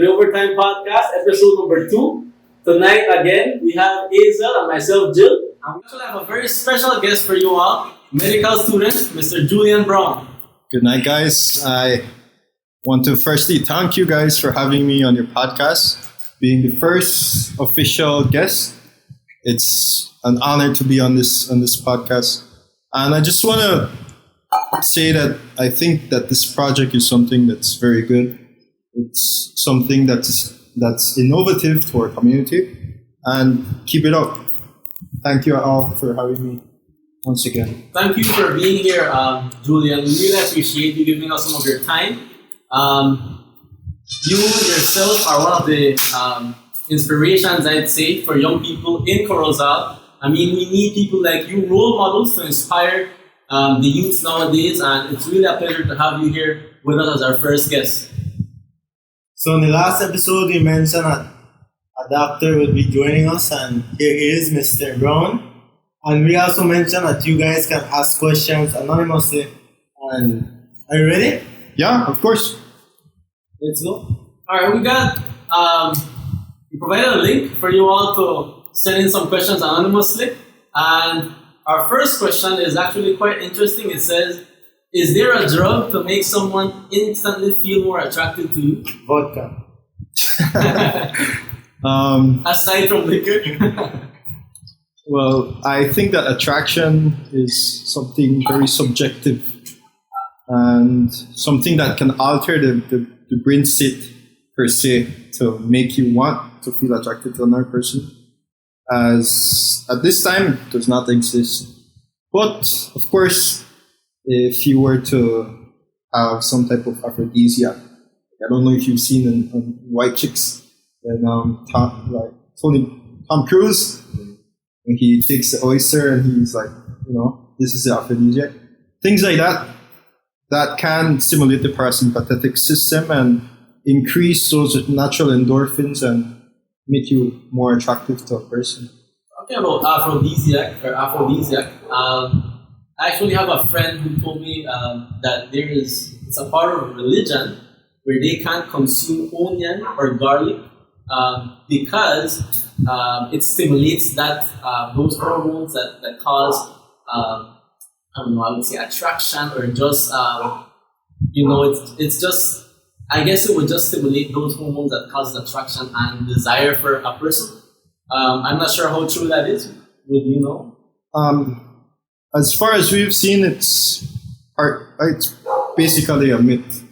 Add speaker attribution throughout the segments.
Speaker 1: the Overtime Podcast, episode number 2. Tonight again, we have Azel and myself, Jill. I'm going to have a very special guest for you all, medical student, Mr. Julian Brown.
Speaker 2: Good night, guys. I want to firstly thank you guys for having me on your podcast. Being the first official guest, it's an honor to be on this podcast. And I just want to say that I think that this project is something that's very good. It's something that's innovative to our community, and keep it up. Thank you all for having me once again.
Speaker 1: Thank you for being here, Julian. We really appreciate you giving us some of your time. You yourself are one of the inspirations, I'd say, for young people in Corozal. I mean, we need people like you, role models, to inspire the youth nowadays, and it's really a pleasure to have you here with us as our first guest.
Speaker 3: So in the last episode, we mentioned that a doctor would be joining us, and here he is, Mr. Brown. And we also mentioned that you guys can ask questions anonymously. And are you ready?
Speaker 2: Yeah, of course.
Speaker 1: Let's go. All right, we provided a link for you all to send in some questions anonymously. And our first question is actually quite interesting. It says, is there a drug to make someone instantly feel more attracted to you?
Speaker 3: Vodka.
Speaker 1: Aside from liquor?
Speaker 2: Well, I think that attraction is something very subjective and something that can alter the brain state per se to make you want to feel attracted to another person. As at this time, it does not exist. But, of course, if you were to have some type of aphrodisiac, I don't know if you've seen in White Chicks, and Tom Cruise, when he takes the oyster and he's like, this is the aphrodisiac. Things like that can stimulate the parasympathetic system and increase those natural endorphins and make you more attractive to a person.
Speaker 1: Talking about aphrodisiac, I actually have a friend who told me that it's a part of religion where they can't consume onion or garlic because it stimulates those hormones that cause I would say attraction, or just it's just, I guess it would just stimulate those hormones that cause attraction and desire for a person. I'm not sure how true that is. Would you know?
Speaker 2: As far as we've seen, it's basically a myth.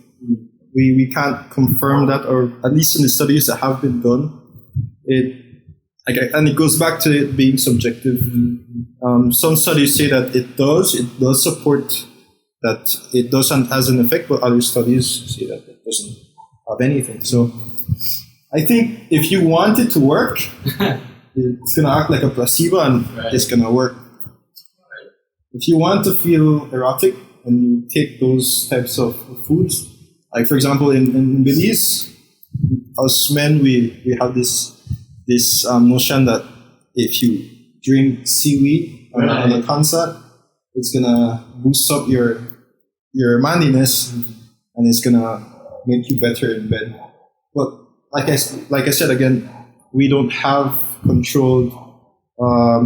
Speaker 2: We can't confirm that, or at least in the studies that have been done. And it goes back to it being subjective. Some studies say that it does support that it doesn't has an effect, but other studies say that it doesn't have anything. So I think if you want it to work, it's going to act like a placebo and it's going to work. If you want to feel erotic and you take those types of foods, like for example in Belize, us men, we have this notion that if you drink seaweed on a concert, it's gonna boost up your manliness and it's gonna make you better in bed. But like I said again, we don't have controlled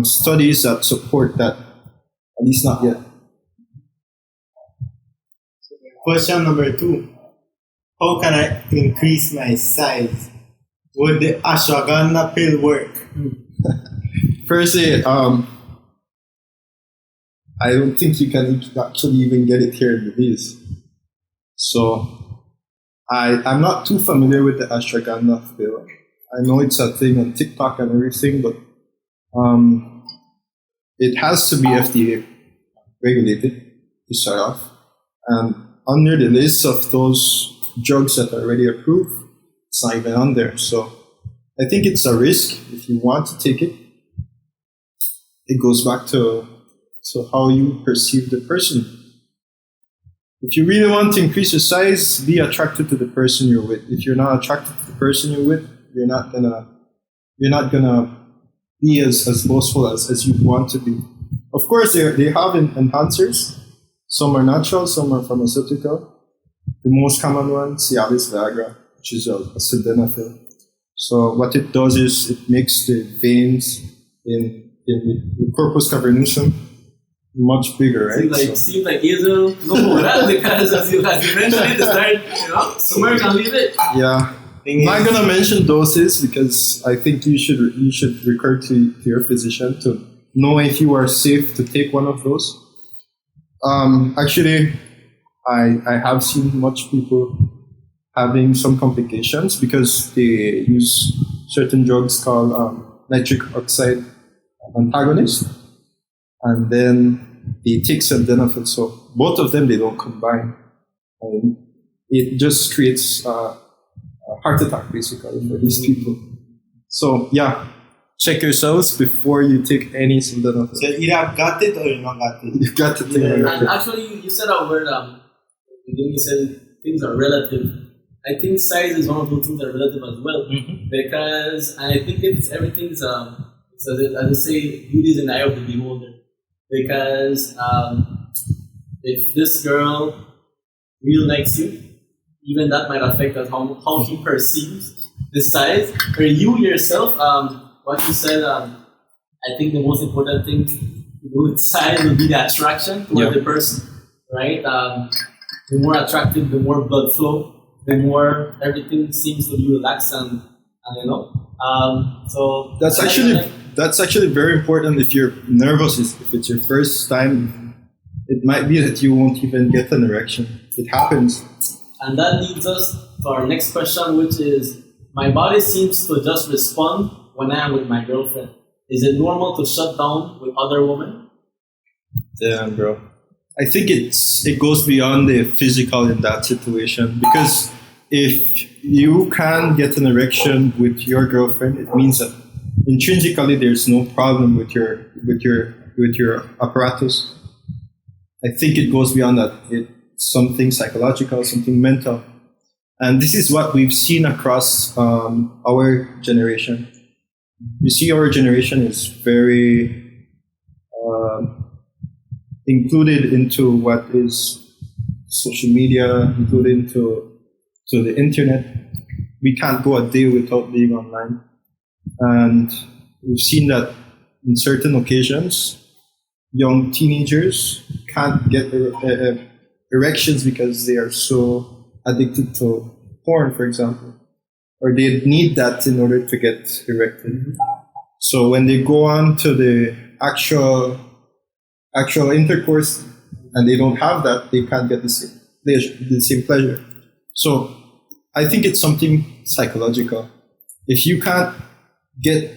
Speaker 2: studies that support that. At least not yet.
Speaker 3: Question number 2. How can I increase my size? Would the ashwagandha pill work?
Speaker 2: Firstly, I don't think you can actually even get it here in the Belize. So I'm not too familiar with the ashwagandha pill. I know it's a thing on TikTok and everything, but it has to be FDA regulated to start off. And under the list of those drugs that are already approved, it's not even on there. So I think it's a risk if you want to take it. It goes back to how you perceive the person. If you really want to increase your size, be attracted to the person you're with. If you're not attracted to the person you're with, you're not gonna be as boastful as you want to be. Of course, they have enhancers. Some are natural, some are pharmaceutical. The most common one, Cialis, Viagra, which is a sildenafil. So what it does is it makes the veins in the corpus cavernosum much bigger, right?
Speaker 1: Seems like Israel go for that because as you mentioned, start, somewhere can leave it.
Speaker 2: Yeah. I'm not gonna mention doses because I think you should recur to your physician to know if you are safe to take one of those. Actually, I have seen much people having some complications because they use certain drugs called nitric oxide antagonist, and then they take sildenafil. So both of them, they don't combine. And it just creates a heart attack basically for these people. So yeah, check yourselves before you take any sildenafil.
Speaker 3: So either I've got it or you not got it.
Speaker 2: You've got to take it.
Speaker 1: And actually, you said a word. You said things are relative. I think size is one of those things that are relative as well, because I think everything's as I say, beauty is in the eye of the beholder. Because if this girl really likes you, even that might affect us how he perceives the size. Or you yourself, what you said, I think the most important thing to do with size would be the attraction toward the person, right? The more attractive, the more blood flow, the more everything seems to be relaxed and so
Speaker 2: that's actually very important. If you're nervous, if it's your first time, it might be that you won't even get an erection. It happens.
Speaker 1: And that leads us to our next question, which is, my body seems to just respond when I am with my girlfriend. Is it normal to shut down with other women?
Speaker 2: Damn, bro. I think it goes beyond the physical in that situation, because if you can get an erection with your girlfriend, it means that intrinsically there's no problem with your apparatus. I think it goes beyond that. It's something psychological, something mental, and this is what we've seen across our generation. You see, our generation is very included into what is social media, included into the internet. We can't go a day without being online. And we've seen that in certain occasions, young teenagers can't get erections because they are so addicted to porn, for example. Or they need that in order to get erected. So when they go on to the actual intercourse and they don't have that, they can't get the same pleasure. So I think it's something psychological. If you can't get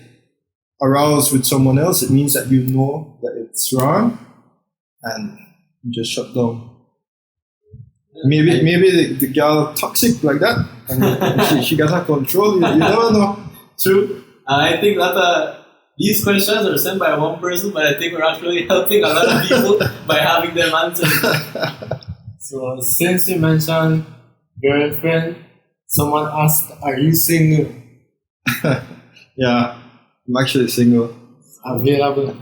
Speaker 2: aroused with someone else, it means that you know that it's wrong and you just shut down. Maybe the girl toxic like that, and she got her control. You never know.
Speaker 1: True. I think that these questions are sent by one person, but I think we're actually helping a lot of people by having them answered.
Speaker 3: So since you mentioned girlfriend, someone asked, "Are you single?"
Speaker 2: Yeah, I'm actually single.
Speaker 3: Available.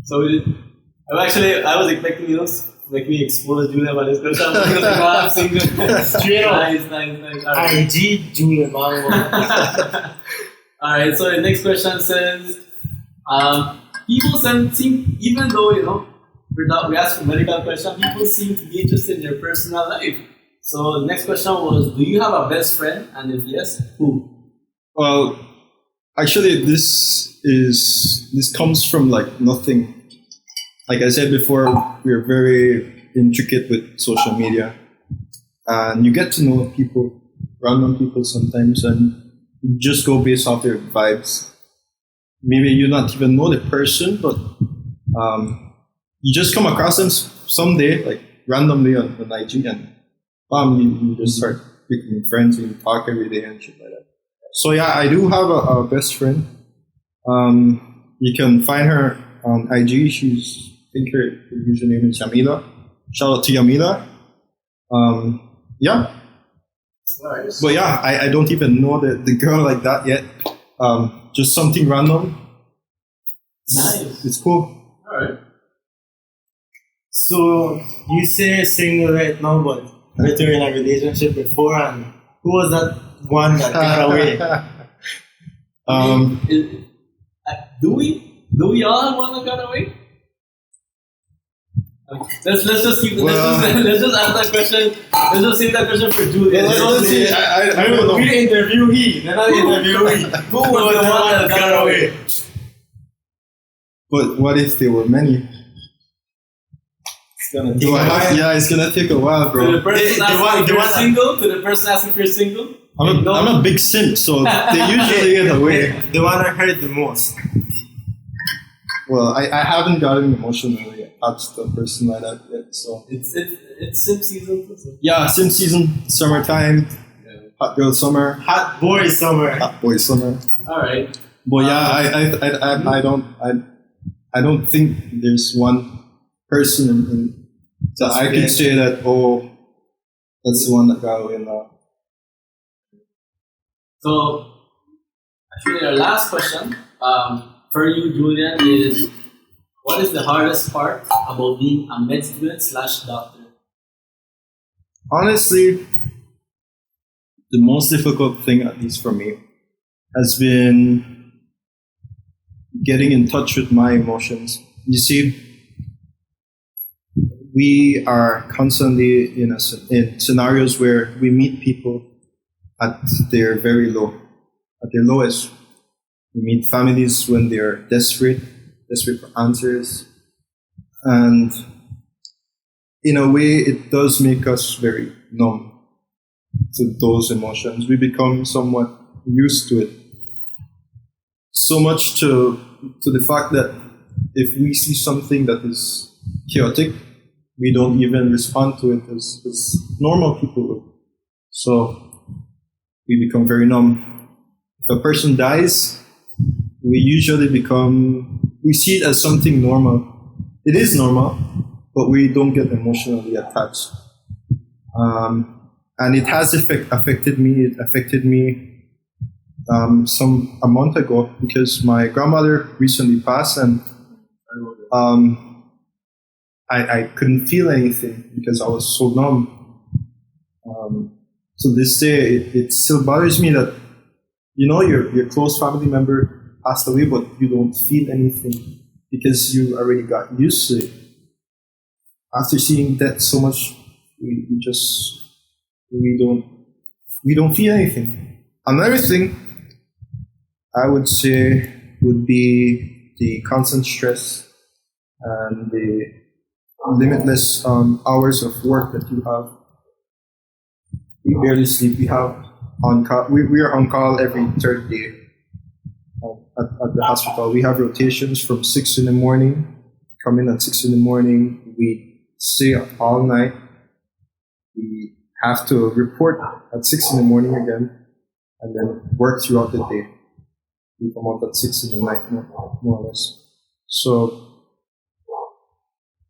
Speaker 1: So I was expecting you to make me expose Julia about this question. I'm single.
Speaker 3: Straight up.
Speaker 1: Nice. Right.
Speaker 3: IG Julia Mango.
Speaker 1: Alright, so the next question says, people seem, even though, we ask a medical question, people seem to be interested in your personal life. So the next question was, do you have a best friend? And if yes, who?
Speaker 2: Well, actually, this comes from like nothing. Like I said before, we're very intricate with social media, and you get to know people, random people sometimes, and you just go based off their vibes. Maybe you not even know the person, but you just come across them someday, like randomly on IG, and you just start becoming friends and you talk every day and shit like that. So yeah, I do have a best friend. You can find her on IG. I think her username is Yamila. Shout out to Yamila. Yeah.
Speaker 1: Nice.
Speaker 2: But yeah, I don't even know the girl like that yet. Just something random.
Speaker 1: Nice.
Speaker 2: It's cool.
Speaker 1: Alright.
Speaker 3: So you say you're single right now, but you're in a relationship before, and Who was that one that got away?
Speaker 1: Do we all have one that got away? Let's just keep let's just ask that question. Let's just save that question for Julian.
Speaker 2: Let's see. I don't know.
Speaker 3: We interviewee, they're not interviewee. Who was the one that got away?
Speaker 2: But what if there were many?
Speaker 3: It's gonna take a while.
Speaker 2: Yeah, it's gonna take a while, bro.
Speaker 1: To the person asking if you're single, to the person asking if you're single.
Speaker 2: I'm a big simp, so they usually get away.
Speaker 3: The one I heard the most.
Speaker 2: Well, I haven't gotten emotionally attached to a person like that yet, so
Speaker 1: it's simp season.
Speaker 2: yeah, simp season, summertime, hot girl summer,
Speaker 3: Hot boy summer.
Speaker 2: hot boy summer.
Speaker 1: All right.
Speaker 2: But yeah, I don't think there's one person that I can say that that's the one that got away now.
Speaker 1: So, actually, our last question for you, Julian, is what is the hardest part about being a med student / doctor?
Speaker 2: Honestly, the most difficult thing, at least for me, has been getting in touch with my emotions. You see, we are constantly in scenarios where we meet people at their very low, at their lowest. We meet families when they're desperate for answers. And in a way, it does make us very numb to those emotions. We become somewhat used to it. So much to the fact that if we see something that is chaotic, we don't even respond to it as normal people would. So we become very numb. If a person dies, we usually we see it as something normal. It is normal, but we don't get emotionally attached. And it has affected me. It affected me a month ago because my grandmother recently passed, and I couldn't feel anything because I was so numb. To this day, it still bothers me that your close family member passed away, but you don't feel anything because you already got used to it. After seeing that so much, we don't feel anything. Another thing I would say would be the constant stress and the limitless hours of work that you have. We barely sleep. We have on call. We are on call every third day at the hospital. We have rotations from 6 in the morning. Come in at 6 in the morning. We stay all night. We have to report at 6 in the morning again, and then work throughout the day. We come out at 6 in the night, more or less. So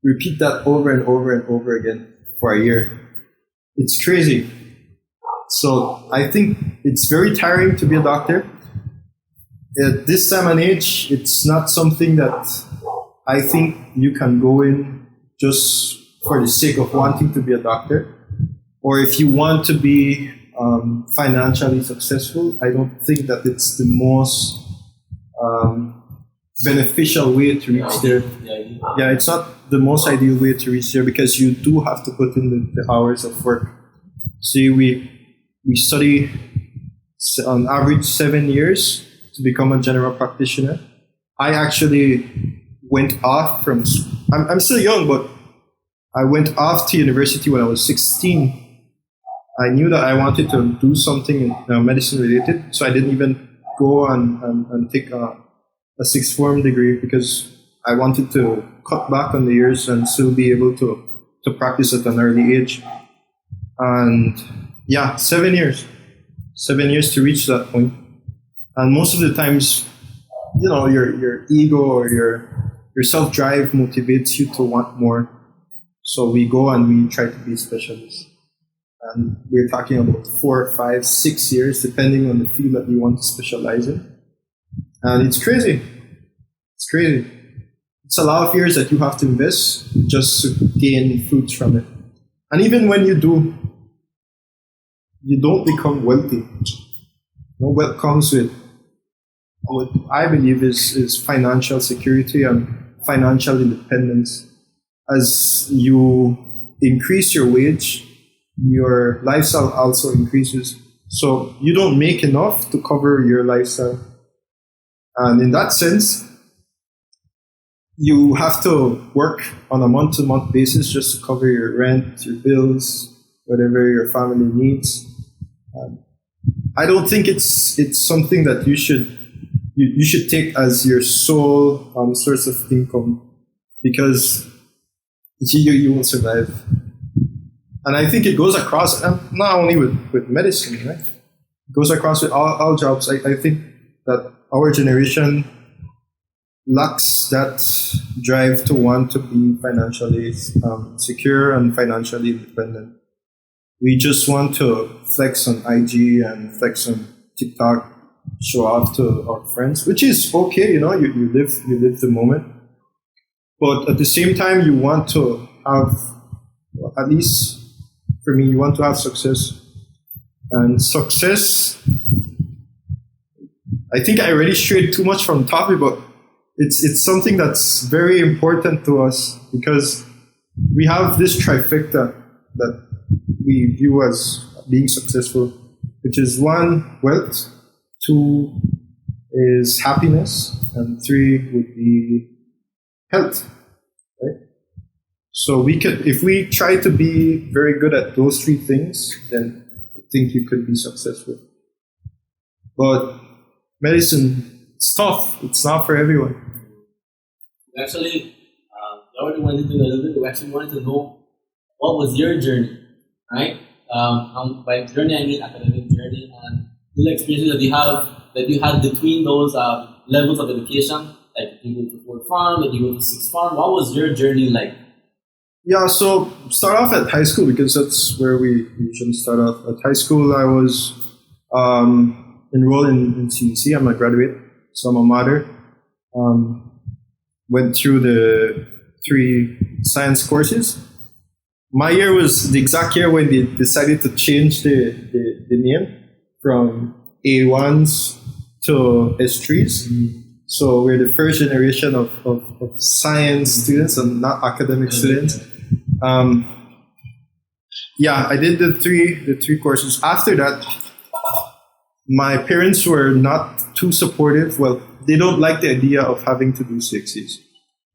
Speaker 2: repeat that over and over and over again for a year. It's crazy. So I think it's very tiring to be a doctor. At this time and age, it's not something that I think you can go in just for the sake of wanting to be a doctor. Or if you want to be financially successful, I don't think that it's the most beneficial way to reach there. Yeah, it's not the most ideal way to reach there because you do have to put in the hours of work. See, we study on average 7 years to become a general practitioner. I actually went off from, I'm still young, but I went off to university when I was 16. I knew that I wanted to do something medicine related, so I didn't even go and take a sixth form degree because I wanted to cut back on the years and still be able to practice at an early age. And yeah, 7 years. 7 years to reach that point. And most of the times, your ego or your self-drive motivates you to want more. So we go and we try to be specialists. And we're talking about 4, 5, 6 years, depending on the field that you want to specialize in. And it's crazy. It's crazy. It's a lot of years that you have to invest just to gain fruits from it. And even when you do, you don't become wealthy. What comes with what I believe is financial security and financial independence. As you increase your wage, your lifestyle also increases. So you don't make enough to cover your lifestyle. And in that sense, you have to work on a month-to-month basis just to cover your rent, your bills, whatever your family needs. I don't think it's something that you should take as your sole source of income, because you won't survive. And I think it goes across, not only with medicine, right? It goes across with all jobs. I think that our generation lacks that drive to want to be financially secure and financially independent. We just want to flex on IG and flex on TikTok, show off to our friends, which is okay, you live the moment. But at the same time, you want to have, at least for me, you want to have success. And success, I think I already strayed too much from the topic, but it's something that's very important to us, because we have this trifecta that we view as being successful, which is 1, wealth, 2 is happiness, and 3 would be health, right? So if we try to be very good at those 3 things, then I think you could be successful. But medicine, it's tough. It's not for everyone.
Speaker 1: Actually, I already went into it a little bit. We actually wanted to know what was your journey, right? By journey, I mean academic journey, and the experiences that you had between those levels of education. Like, you go to 4th farm, then you go to 6th farm. What was your journey like?
Speaker 2: Yeah, so start off at high school, because that's where we usually start off. At high school, I was enrolled in CUC. I'm a graduate, so I'm a mater. Went through the 3 science courses. My year was the exact year when they decided to change the name from A1s to S3s. Mm-hmm. So we're the first generation of science students and not academic students. I did the three courses. After that, my parents were not too supportive. Well, they don't like the idea of having to do CXCs,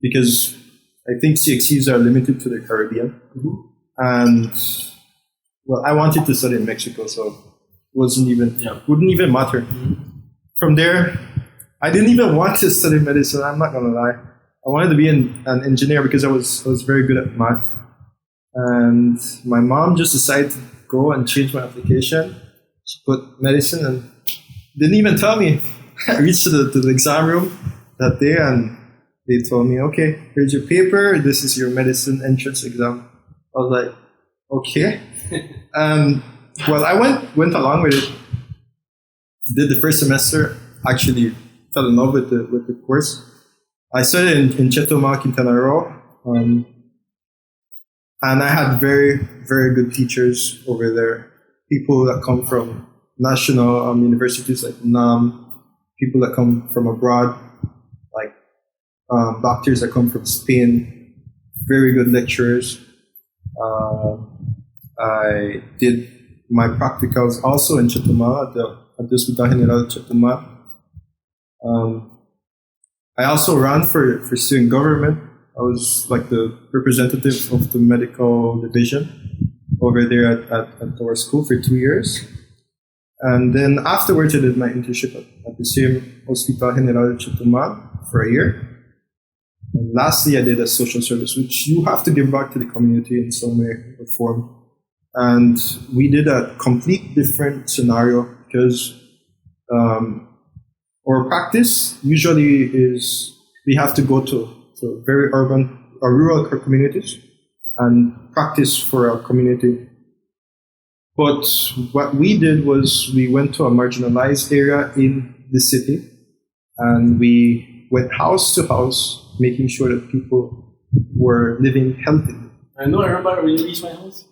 Speaker 2: because I think CXCs are limited to the Caribbean. Mm-hmm. And well, I wanted to study in Mexico, so it wouldn't even matter. Mm-hmm. From there, I didn't even want to study medicine. I'm not gonna lie. I wanted to be an engineer because I was very good at math. And my mom just decided to go and change my application. She put medicine and didn't even tell me. I reached to the exam room that day and they told me, okay, here's your paper. This is your medicine entrance exam. I was like, okay. Well, I went along with it. Did the first semester, actually fell in love with the course. I studied in Chetoma, Quintana Roo. And I had very, very good teachers over there. People that come from national universities like NAM, people that come from abroad, like doctors that come from Spain, very good lecturers. I did my practicals also in Chetoma, at the Hospital General de Chetoma. I also ran for student government. I was like the representative of the medical division over there at our school for 2 years. And then afterwards, I did my internship at the same Hospital General de Chetoma for a year. And lastly, I did a social service, which you have to give back to the community in some way or form. And we did a complete different scenario because our practice usually is we have to go to very urban or rural communities and practice for our community. But what we did was we went to a marginalized area in the city and we went house to house, making sure that people were living healthy.
Speaker 1: I remember when you reached my house.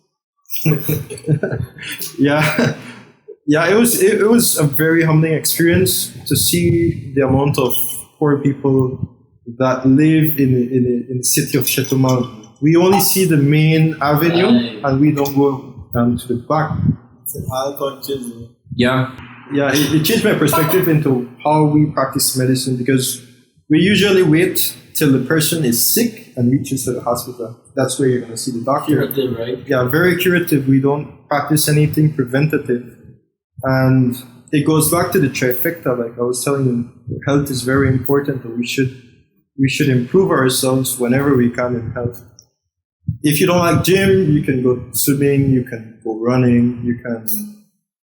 Speaker 2: Yeah. Yeah, it was a very humbling experience to see the amount of poor people that live in the city of Chetumal. We only see the main avenue, and we don't go down to the back.
Speaker 3: It's in all countries.
Speaker 2: Yeah, it changed my perspective into how we practice medicine, because we usually wait till the person is sick and reaches to the hospital. That's where you're going to see the doctor.
Speaker 1: Curative, right?
Speaker 2: Yeah, very curative. We don't practice anything preventative. And it goes back to the trifecta, like I was telling you, health is very important, and we should improve ourselves whenever we can in health. If you don't like gym, you can go swimming, you can go running, you can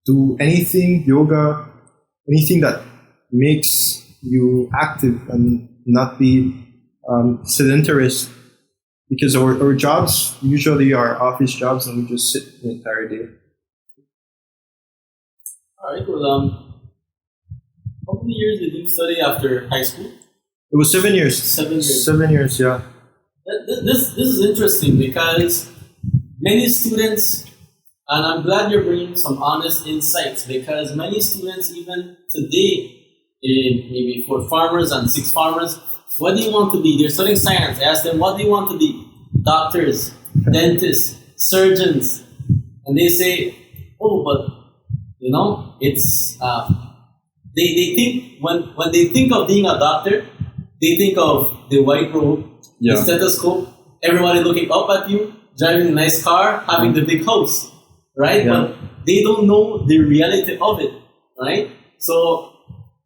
Speaker 2: do anything, yoga, anything that makes you active and not be sedentarist. Because our jobs usually are office jobs, and we just sit the entire day.
Speaker 1: All right. Well, how many years did you study after high school?
Speaker 2: It was 7 years.
Speaker 1: 7 years.
Speaker 2: 7 years, yeah.
Speaker 1: This is interesting because many students, and I'm glad you're bringing some honest insights, because many students even today, maybe 4 farmers and 6 farmers, what do you want to be? They're studying science. I ask them, what do you want to be? Doctors, dentists, surgeons. And they say, oh, but it's they think when they think of being a doctor, they think of the white robe, the stethoscope, everybody looking up at you, driving a nice car, having the big house, right?
Speaker 2: Yeah.
Speaker 1: But they don't know the reality of it, right? So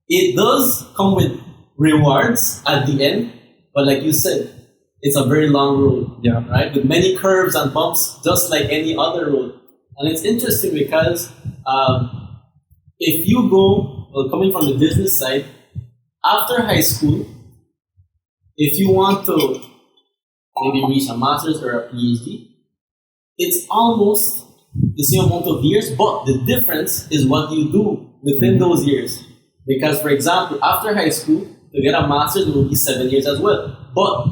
Speaker 1: it does come with rewards at the end, but like you said, it's a very long road, right? With many curves and bumps, just like any other road. And it's interesting because if you go, coming from the business side, after high school, if you want to maybe reach a master's or a PhD, it's almost the same amount of years, but the difference is what you do within those years. Because, for example, after high school, to get a master's, it will be 7 years as well. But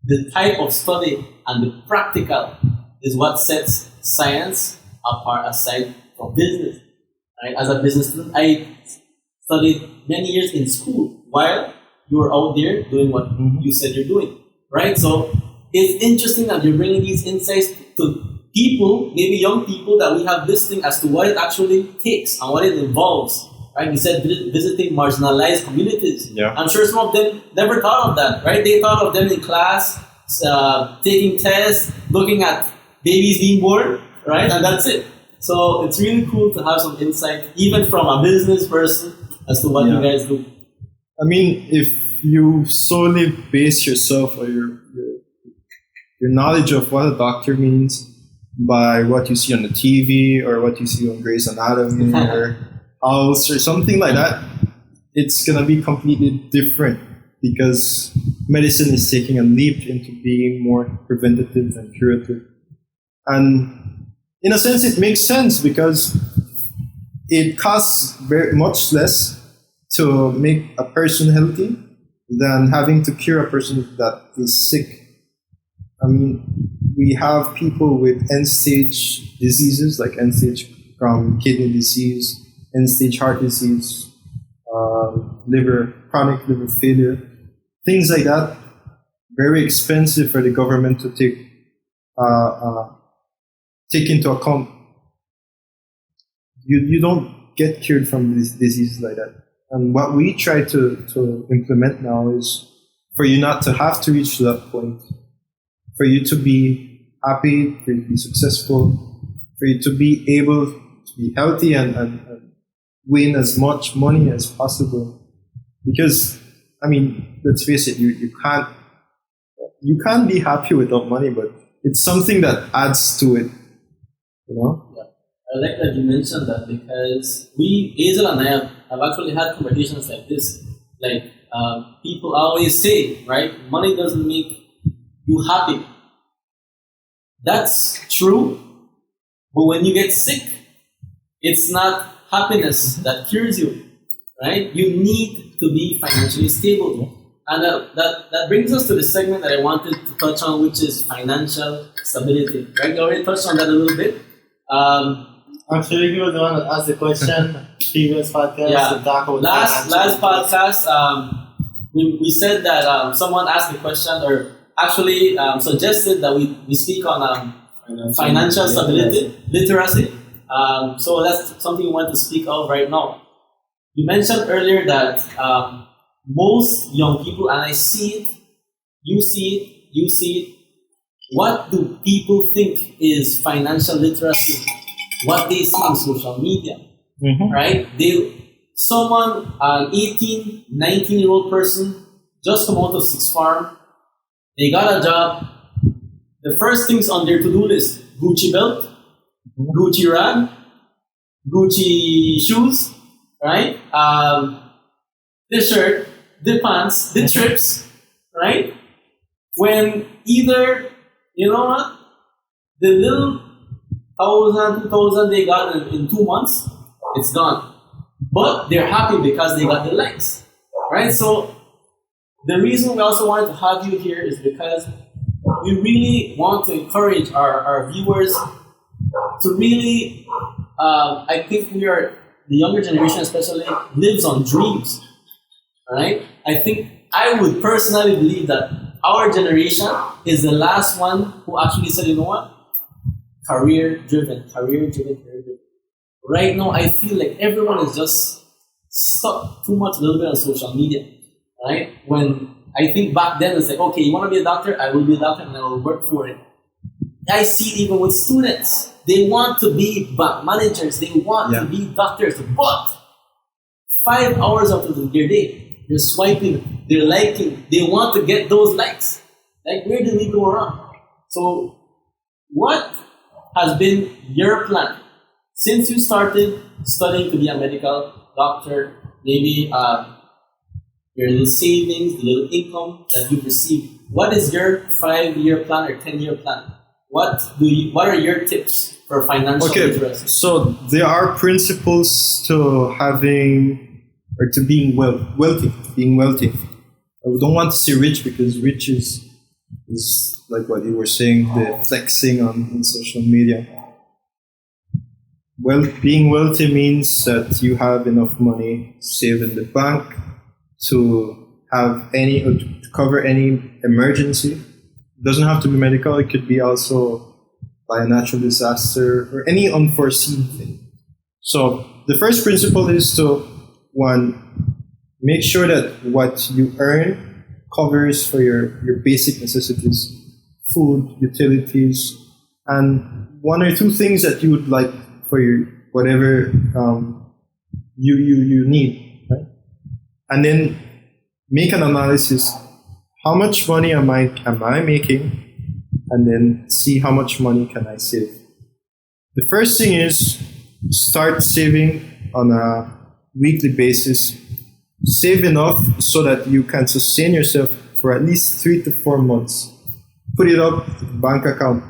Speaker 1: the type of study and the practical is what sets science apart aside from business. Right? As a business student, I studied many years in school while you were out there doing what you said you're doing. Right? So it's interesting that you're bringing these insights to people, maybe young people, that we have listening as to what it actually takes and what it involves. Right? You said visiting marginalized communities.
Speaker 2: Yeah.
Speaker 1: I'm sure some of them never thought of that. Right? They thought of them in class, taking tests, looking at babies being born, right? And that's it. So it's really cool to have some insight, even from a business person, as to what you guys do.
Speaker 2: I mean, if you solely base yourself or your knowledge of what a doctor means by what you see on the TV or what you see on Grey's Anatomy or House or something like that, it's going to be completely different, because medicine is taking a leap into being more preventative and curative. And in a sense, it makes sense, because it costs very much less to make a person healthy than having to cure a person that is sick. I mean, we have people with end-stage diseases, like end-stage kidney disease, end-stage heart disease, chronic liver failure, things like that. Very expensive for the government to take into account. You don't get cured from these diseases like that. And what we try to implement now is for you not to have to reach to that point, for you to be happy, for you to be successful, for you to be able to be healthy and win as much money as possible. Because, I mean, let's face it, you can't be happy without money, but it's something that adds to it, you know?
Speaker 1: Yeah. I like that you mentioned that, because Hazel and I have actually had conversations like this. Like, people always say, right, money doesn't make you happy. That's true, but when you get sick, it's not happiness that cures you, right? You need to be financially stable. And that brings us to the segment that I wanted to touch on, which is financial stability, right? I already touched on that a little bit.
Speaker 3: Actually, you were the one that asked the question. Previous podcast.
Speaker 1: Yeah.
Speaker 3: To talk about
Speaker 1: Last podcast, we said that someone asked the question, or actually suggested that we speak on financial stability, literacy. So that's something we want to speak of right now. You mentioned earlier that most young people, and I see it, you see it. What do people think is financial literacy? What they see on social media, right? Someone, an 18, 19-year-old person, just come out of Sixth Farm, they got a job. The first things on their to-do list: Gucci belt, Gucci rag, Gucci shoes, right? The shirt, the pants, the trips, right? When either, you know what, the little 1,000, 2,000 they got in 2 months, it's gone. But they're happy because they got the likes, right? So the reason we also wanted to have you here is because we really want to encourage our viewers to really, I think we are, the younger generation especially, lives on dreams, right? I would personally believe that our generation is the last one who actually said, you know what? Career driven. Right now, I feel like everyone is just stuck too much, a little bit on social media, right? When I think back then, it's like, okay, you want to be a doctor? I will be a doctor and I will work for it. I see it even with students. They want to be bank managers. They want to be doctors. But 5 hours out of their day, they're swiping, they're liking, they want to get those likes. Like, where did we go wrong? So, what has been your plan since you started studying to be a medical doctor? Maybe your little savings, the little income that you've received. What is your 5-year plan or 10-year plan? What are your tips for financial literacy?
Speaker 2: So there are principles to having, or to being wealthy. Being wealthy. I don't want to say rich, because rich is like what you were saying, the flexing on social media. Well, being wealthy means that you have enough money saved in the bank to have any, or to cover any emergency. It doesn't have to be medical. It could be also by a natural disaster or any unforeseen thing. So the first principle is to, one, make sure that what you earn covers for your basic necessities, food, utilities, and 1 or 2 things that you would like for your whatever you need, right? And then make an analysis. How much money am I making? And then see how much money can I save. The first thing is start saving on a weekly basis. Save enough so that you can sustain yourself for at least 3 to 4 months. Put it up in the bank account.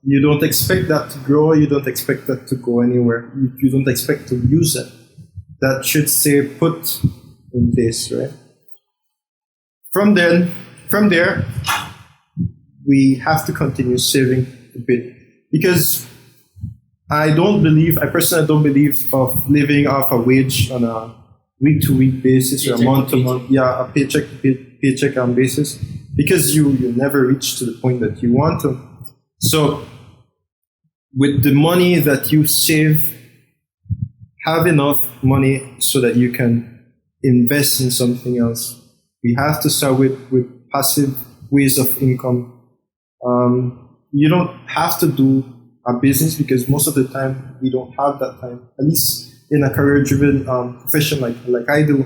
Speaker 2: You don't expect that to grow. You don't expect that to go anywhere. You don't expect to use it. That should stay put in place, right? From there, we have to continue saving a bit, because I personally don't believe of living off a wage on a week-to-week basis or a month-to-month, a paycheck basis, because you never reach to the point that you want to. So with the money that you save, have enough money so that you can invest in something else. We have to start with passive ways of income. You don't have to do a business, because most of the time we don't have that time. At least in a career-driven profession like I do,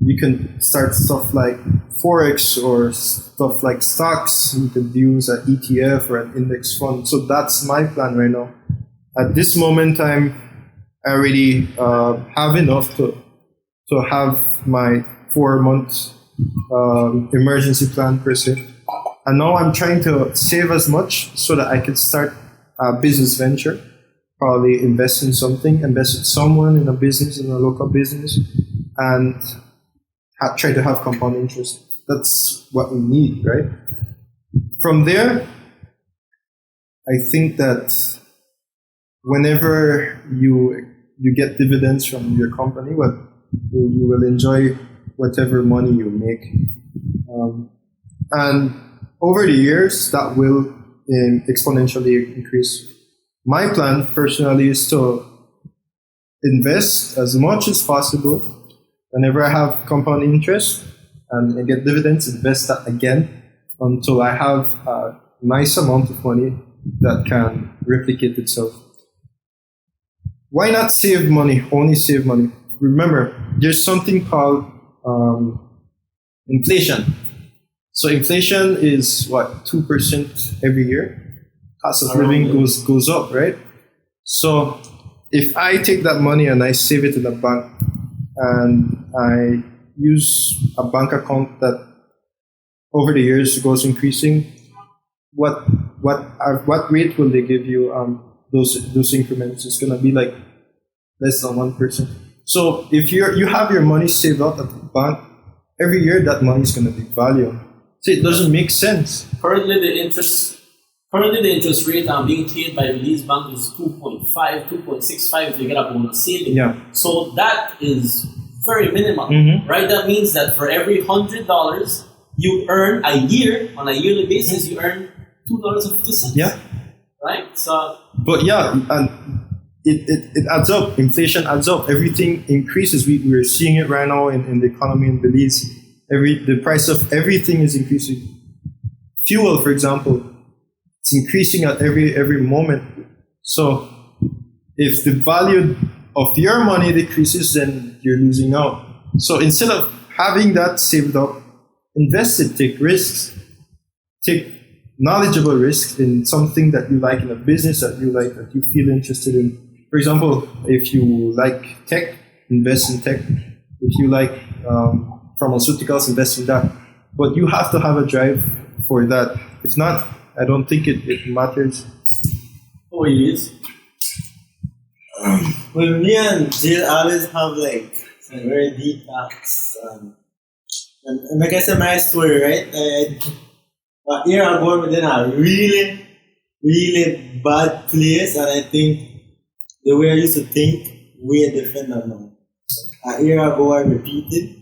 Speaker 2: you can start stuff like Forex or stuff like stocks. You could use an ETF or an index fund. So that's my plan right now. At this moment, I already have enough to have my 4-month emergency plan per se. And now I'm trying to save as much so that I can start a business venture, probably invest in something, invest with someone in a business, in a local business, and try to have compound interest. That's what we need, right? From there, I think that whenever you get dividends from your company, what you will enjoy whatever money you make, and over the years that will exponentially increase. My plan personally is to invest as much as possible. Whenever I have compound interest and I get dividends, invest that again until I have a nice amount of money that can replicate itself. Why not save money? Only save money. Remember, there's something called inflation. So inflation is what, 2% every year? Cost of living goes up, right? So if I take that money and I save it in a bank and I use a bank account that over the years goes increasing, what rate will they give you those increments? It's gonna be like less than 1%. So if you have your money saved up at the bank, every year that money is gonna be valued. So it doesn't make sense.
Speaker 1: Currently the interest rate being paid by Belize Bank is 2.5, 2.65 if you get a bonus saving.
Speaker 2: Yeah.
Speaker 1: So that is very minimal, right? That means that for every $100 you earn a year, on a yearly basis, you earn $2.50.
Speaker 2: Yeah.
Speaker 1: Right? So.
Speaker 2: But yeah, and it adds up. Inflation adds up. Everything increases. We're seeing it right now in the economy in Belize. The price of everything is increasing. Fuel, for example, it's increasing at every moment. So if the value of your money decreases, then you're losing out. So instead of having that saved up, invest it, take risks, take knowledgeable risks in something that you like, in a business that you like, that you feel interested in. For example, if you like tech, invest in tech. If you like pharmaceuticals, invest in that. But you have to have a drive for that. If not, I don't think it matters.
Speaker 1: Oh, it is.
Speaker 3: Well, me and Jill always have like some very deep talks. And like I said, my story, right? A year ago, we in a really, really bad place, and I think the way I used to think, way different than now. A year ago, I repeated.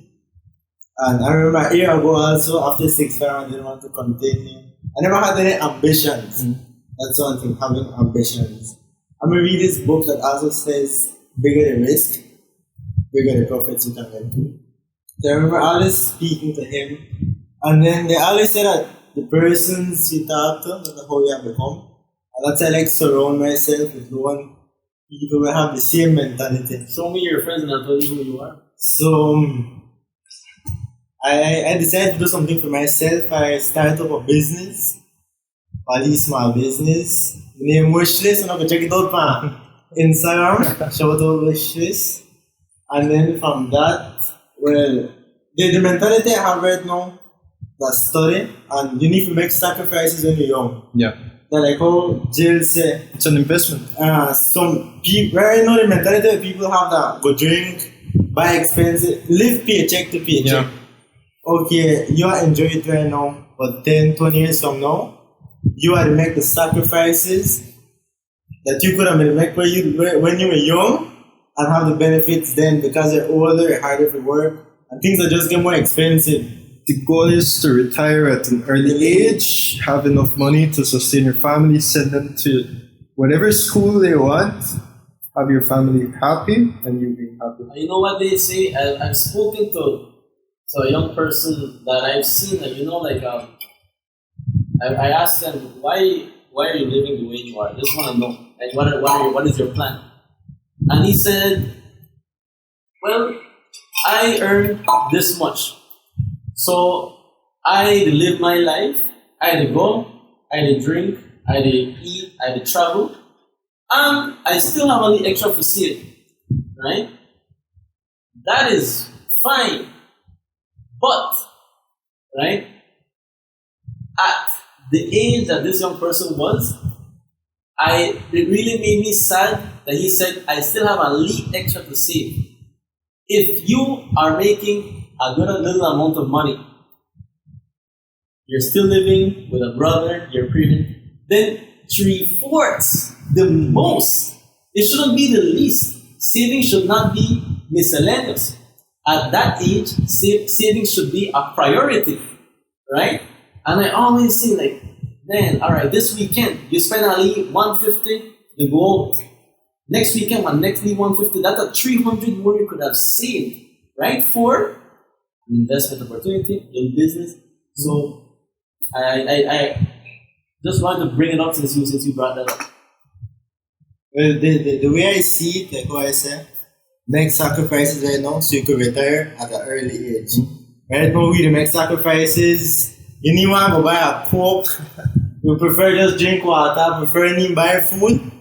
Speaker 3: And I remember a year ago also, after 6 5, I didn't want to continue. I never had any ambitions. That's one thing, having ambitions. I'm going to read this book that also says, bigger the risk, bigger the profits you can get to. So I remember always speaking to him. And then they always say that the persons you talk to, that's how you have become. And that's how I like surround myself with one people who have the same mentality.
Speaker 1: Show me your friends and I'll tell you who you are.
Speaker 3: So I decided to do something for myself. I started up a business, a small business, named Wishlist. I'm going to check it out on Instagram. Shout out Wishlist. And then from that, well, the mentality I have right now, that's study, and you need to make sacrifices when you're young.
Speaker 2: Yeah.
Speaker 3: That like how Jill said.
Speaker 2: It's an investment.
Speaker 3: Some people, right now the mentality of people have that go drink, buy expensive, live paycheck to paycheck.
Speaker 2: Yeah.
Speaker 3: Okay, you are enjoying it right now, but 10, 20 years from now, you are to make the sacrifices that you could have made when you were young and have the benefits then because you're older, you're harder for work, and things are just getting more expensive.
Speaker 2: The goal is to retire at an early age, have enough money to sustain your family, send them to whatever school they want, have your family happy, and you be happy.
Speaker 1: You know what they say? I've spoken to a young person that I've seen, I asked them, why are you living the way you are? I just want to know, like, what is your plan? And he said, well, I earn this much. So I live my life, I go, I drink, I eat, I travel, and I still have only extra for sale, right? That is fine. But, right, at the age that this young person was, it really made me sad that he said, I still have a little extra to save. If you are making a good little amount of money, you're still living with a brother, you're pregnant, then 3/4, the most, it shouldn't be the least. Saving should not be miscellaneous. At that age, saving should be a priority, right? And I always say, like, man, all right, this weekend you spend at least 150, you go out. Next weekend, my next leave 150, that's a 300 more you could have saved, right? For an investment opportunity, your business. So I just wanted to bring it up since you brought that up.
Speaker 3: Well, the way I see it, like what I said, make sacrifices right now so you could retire at an early age. Right now, we make sacrifices. You need to go buy a Coke. You prefer just drink water, prefer not buy food.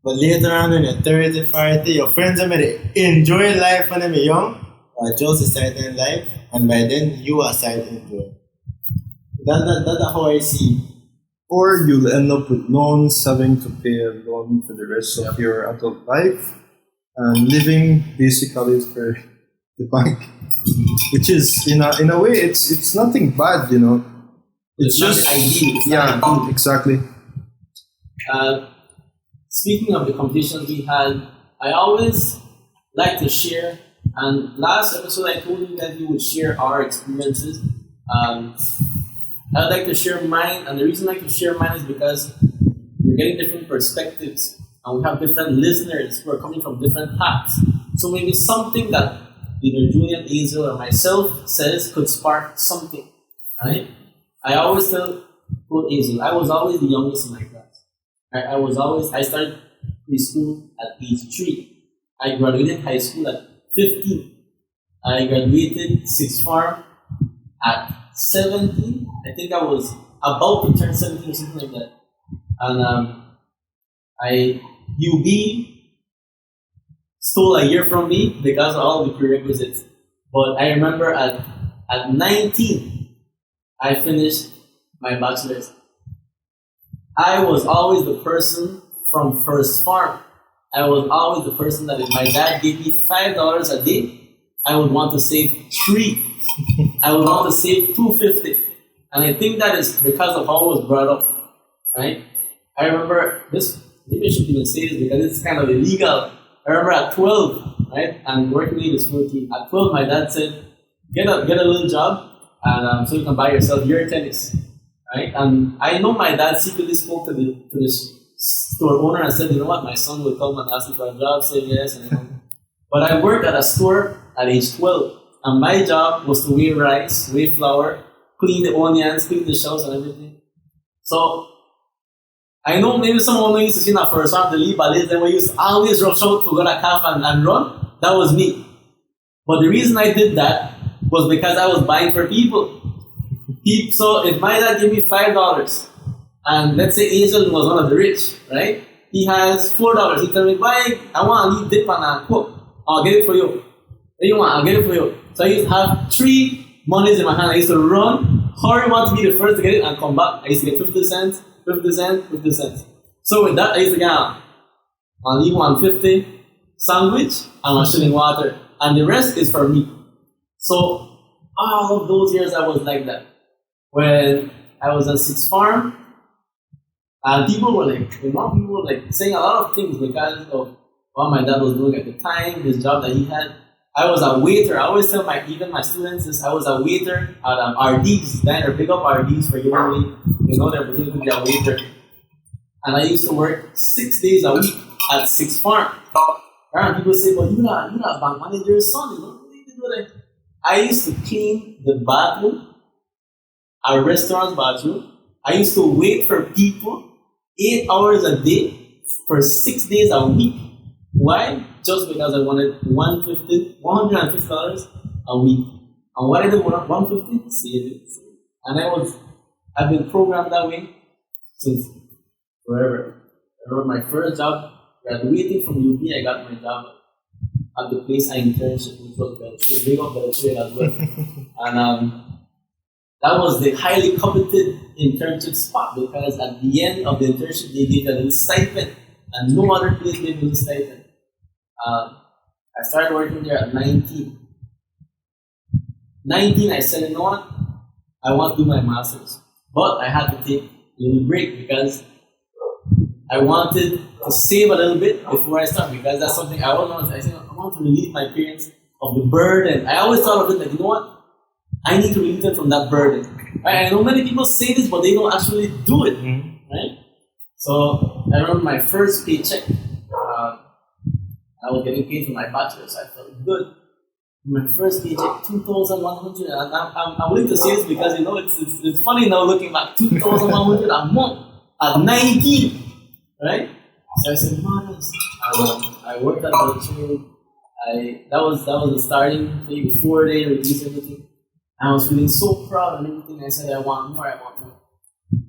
Speaker 3: But later on, when you're 30, 40, your friends are going to enjoy life when they're young, or just starting life, and by then you are starting to enjoy. That's how I see it.
Speaker 2: Or you'll end up with loans, having to pay a loan for the rest of your adult life, and living basically for the bank, which is in a way it's nothing bad, you know.
Speaker 1: It's just ideal.
Speaker 2: Yeah, exactly.
Speaker 1: Speaking of the competitions we had, I always like to share. And last episode, I told you that we would share our experiences. I'd like to share mine, and the reason I like to share mine is because we're getting different perspectives, and we have different listeners who are coming from different paths. So maybe something that either Julian, Hazel, or myself says could spark something, right? I always tell Hazel, I was always the youngest in my class. I started preschool at age 3. I graduated high school at 15. I graduated sixth form at 17. I think I was about to turn 17 or something like that. And UB stole a year from me because of all the prerequisites. But I remember at 19, I finished my bachelor's. I was always the person from first farm. I was always the person that if my dad gave me $5 a day, I would want to save 3. I would want to save $2.50. And I think that is because of how I was brought up, right? I remember this, maybe I shouldn't even say this because it's kind of illegal. I remember at 12, right? And working age is 14. At 12, my dad said, get a little job and so you can buy yourself your tennis. Right? And I know my dad secretly spoke to the store owner and said, you know what, my son will come and ask you for a job, say yes. And but I worked at a store at age 12, and my job was to weigh rice, weigh flour, clean the onions, clean the shelves and everything. So I know maybe someone used to see that first round, the liability, then we used to always rush out to go to calf and run. That was me. But the reason I did that was because I was buying for people. So if my dad gave me $5, and let's say Hazel was one of the rich, right? He has $4. He told me, buy, I want a little dip and a Coke. I'll get it for you. What do you want? I'll get it for you. So I used to have 3 monies in my hand. I used to run, hurry, want to be the first to get it and come back. I used to get 50 cents, 50 cents, 50 cents. So with that, I used to get I'll leave 150 sandwich and a shilling water. And the rest is for me. So all of those years I was like that. When I was at sixth form, and people were like saying a lot of things because of what my dad was doing at the time, his job that he had. I was a waiter. I always tell even my students this, I was a waiter at RD's, diner, big up RD's for you only, they're opportunity to be a waiter. And I used to work 6 days a week at sixth form. And people say, but you're not bank manager's son, you don't really do that. I used to clean the bathroom, a restaurant's bathroom. I used to wait for people 8 hours a day for 6 days a week. Why? Just because I wanted $150 a week. And what I did with $150? Save it. And I've been programmed that way since forever. I remember my first job, graduating from UP, I got my job at the place I interned, which was Beltrade, big up Beltrade as well. And that was the highly coveted internship spot because at the end of the internship, they gave a little stipend, and no other place gave a little stipend. I started working there at 19. 19, I said, you know what? I want to do my master's. But I had to take a little break because I wanted to save a little bit before I start because that's something I always want. I said I want to relieve my parents of the burden. I always thought of it like, you know what? I need to relieve them from that burden. Right? I know many people say this, but they don't actually do it. Right? So I remember my first paycheck. I was getting paid for my bachelor's, so I felt good. My first paycheck, 2,100. And I'm willing to say this because you know it's funny now looking back. 2,100 a month at 19. Right? So I said, man, I worked at the trade. That was the starting pay before they released everything. I was feeling so proud and everything. I said, I want more.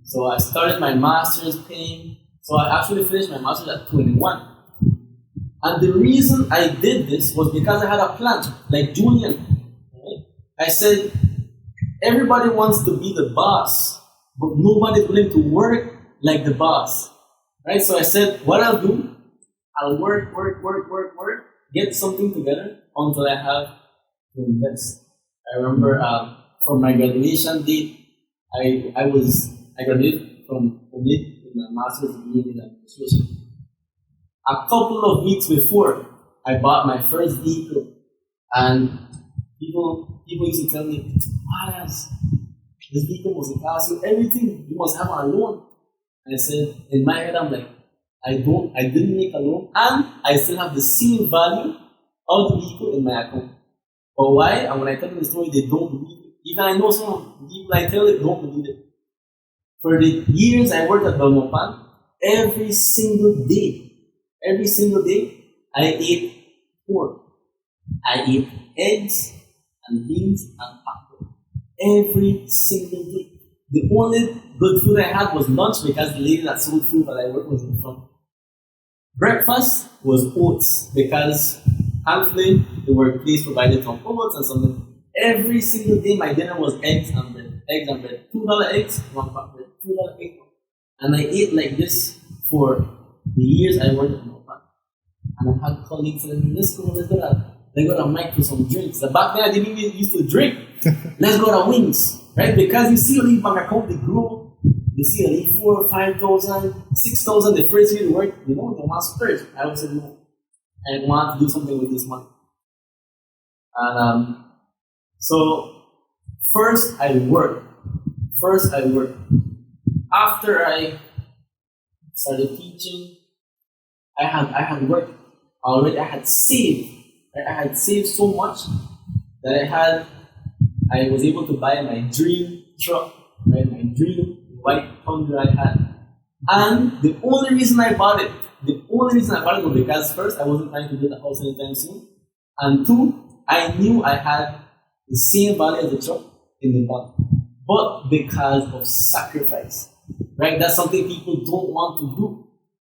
Speaker 1: So I started my master's paying. So I actually finished my master's at 21. And the reason I did this was because I had a plan, like Julian. Right? I said, everybody wants to be the boss, but nobody's willing to work like the boss. Right? So I said, what I'll do, I'll work, get something together until I have to invest. I remember for my graduation date, I graduated from UNIT with my master's degree in administration. A couple of weeks before, I bought my first vehicle, and people used to tell me, "Maras, this vehicle must cost you everything. You must have a loan." And I said, in my head, I'm like, I didn't make a loan, and I still have the same value of the vehicle in my account. But why? And when I tell them the story, they don't believe it. Even I know some people I tell it don't believe it. For the years I worked at Belmopan, every single day, I ate pork. I ate eggs and beans and popcorn. Every single day. The only good food I had was lunch because the lady that sold food that I worked was in front. Breakfast was oats because thankfully the workplace provided some oats and something. Every single day my dinner was eggs and bread. $2 eggs, 1 cup bread. $2 egg. And I ate like this for the years I worked at Mopan. And I had colleagues telling me, let's go to Mike for some drinks. So back then I didn't even used to drink. Let's go to Wings. Right? Because you see a leave bank account, they grow. You see a leave 4,000, 5,000, 6,000 the first year to work, they want splurge. I would say no. I want to do something with this money. And so first I work. After I started teaching, I had worked already. I had saved. I had saved so much that I was able to buy my dream truck, right? My dream white Honda I had. And the only reason I bought it was because first, I wasn't trying to build a house anytime soon. And two, I knew I had the same value as the truck in the bank. But because of sacrifice, right? That's something people don't want to do.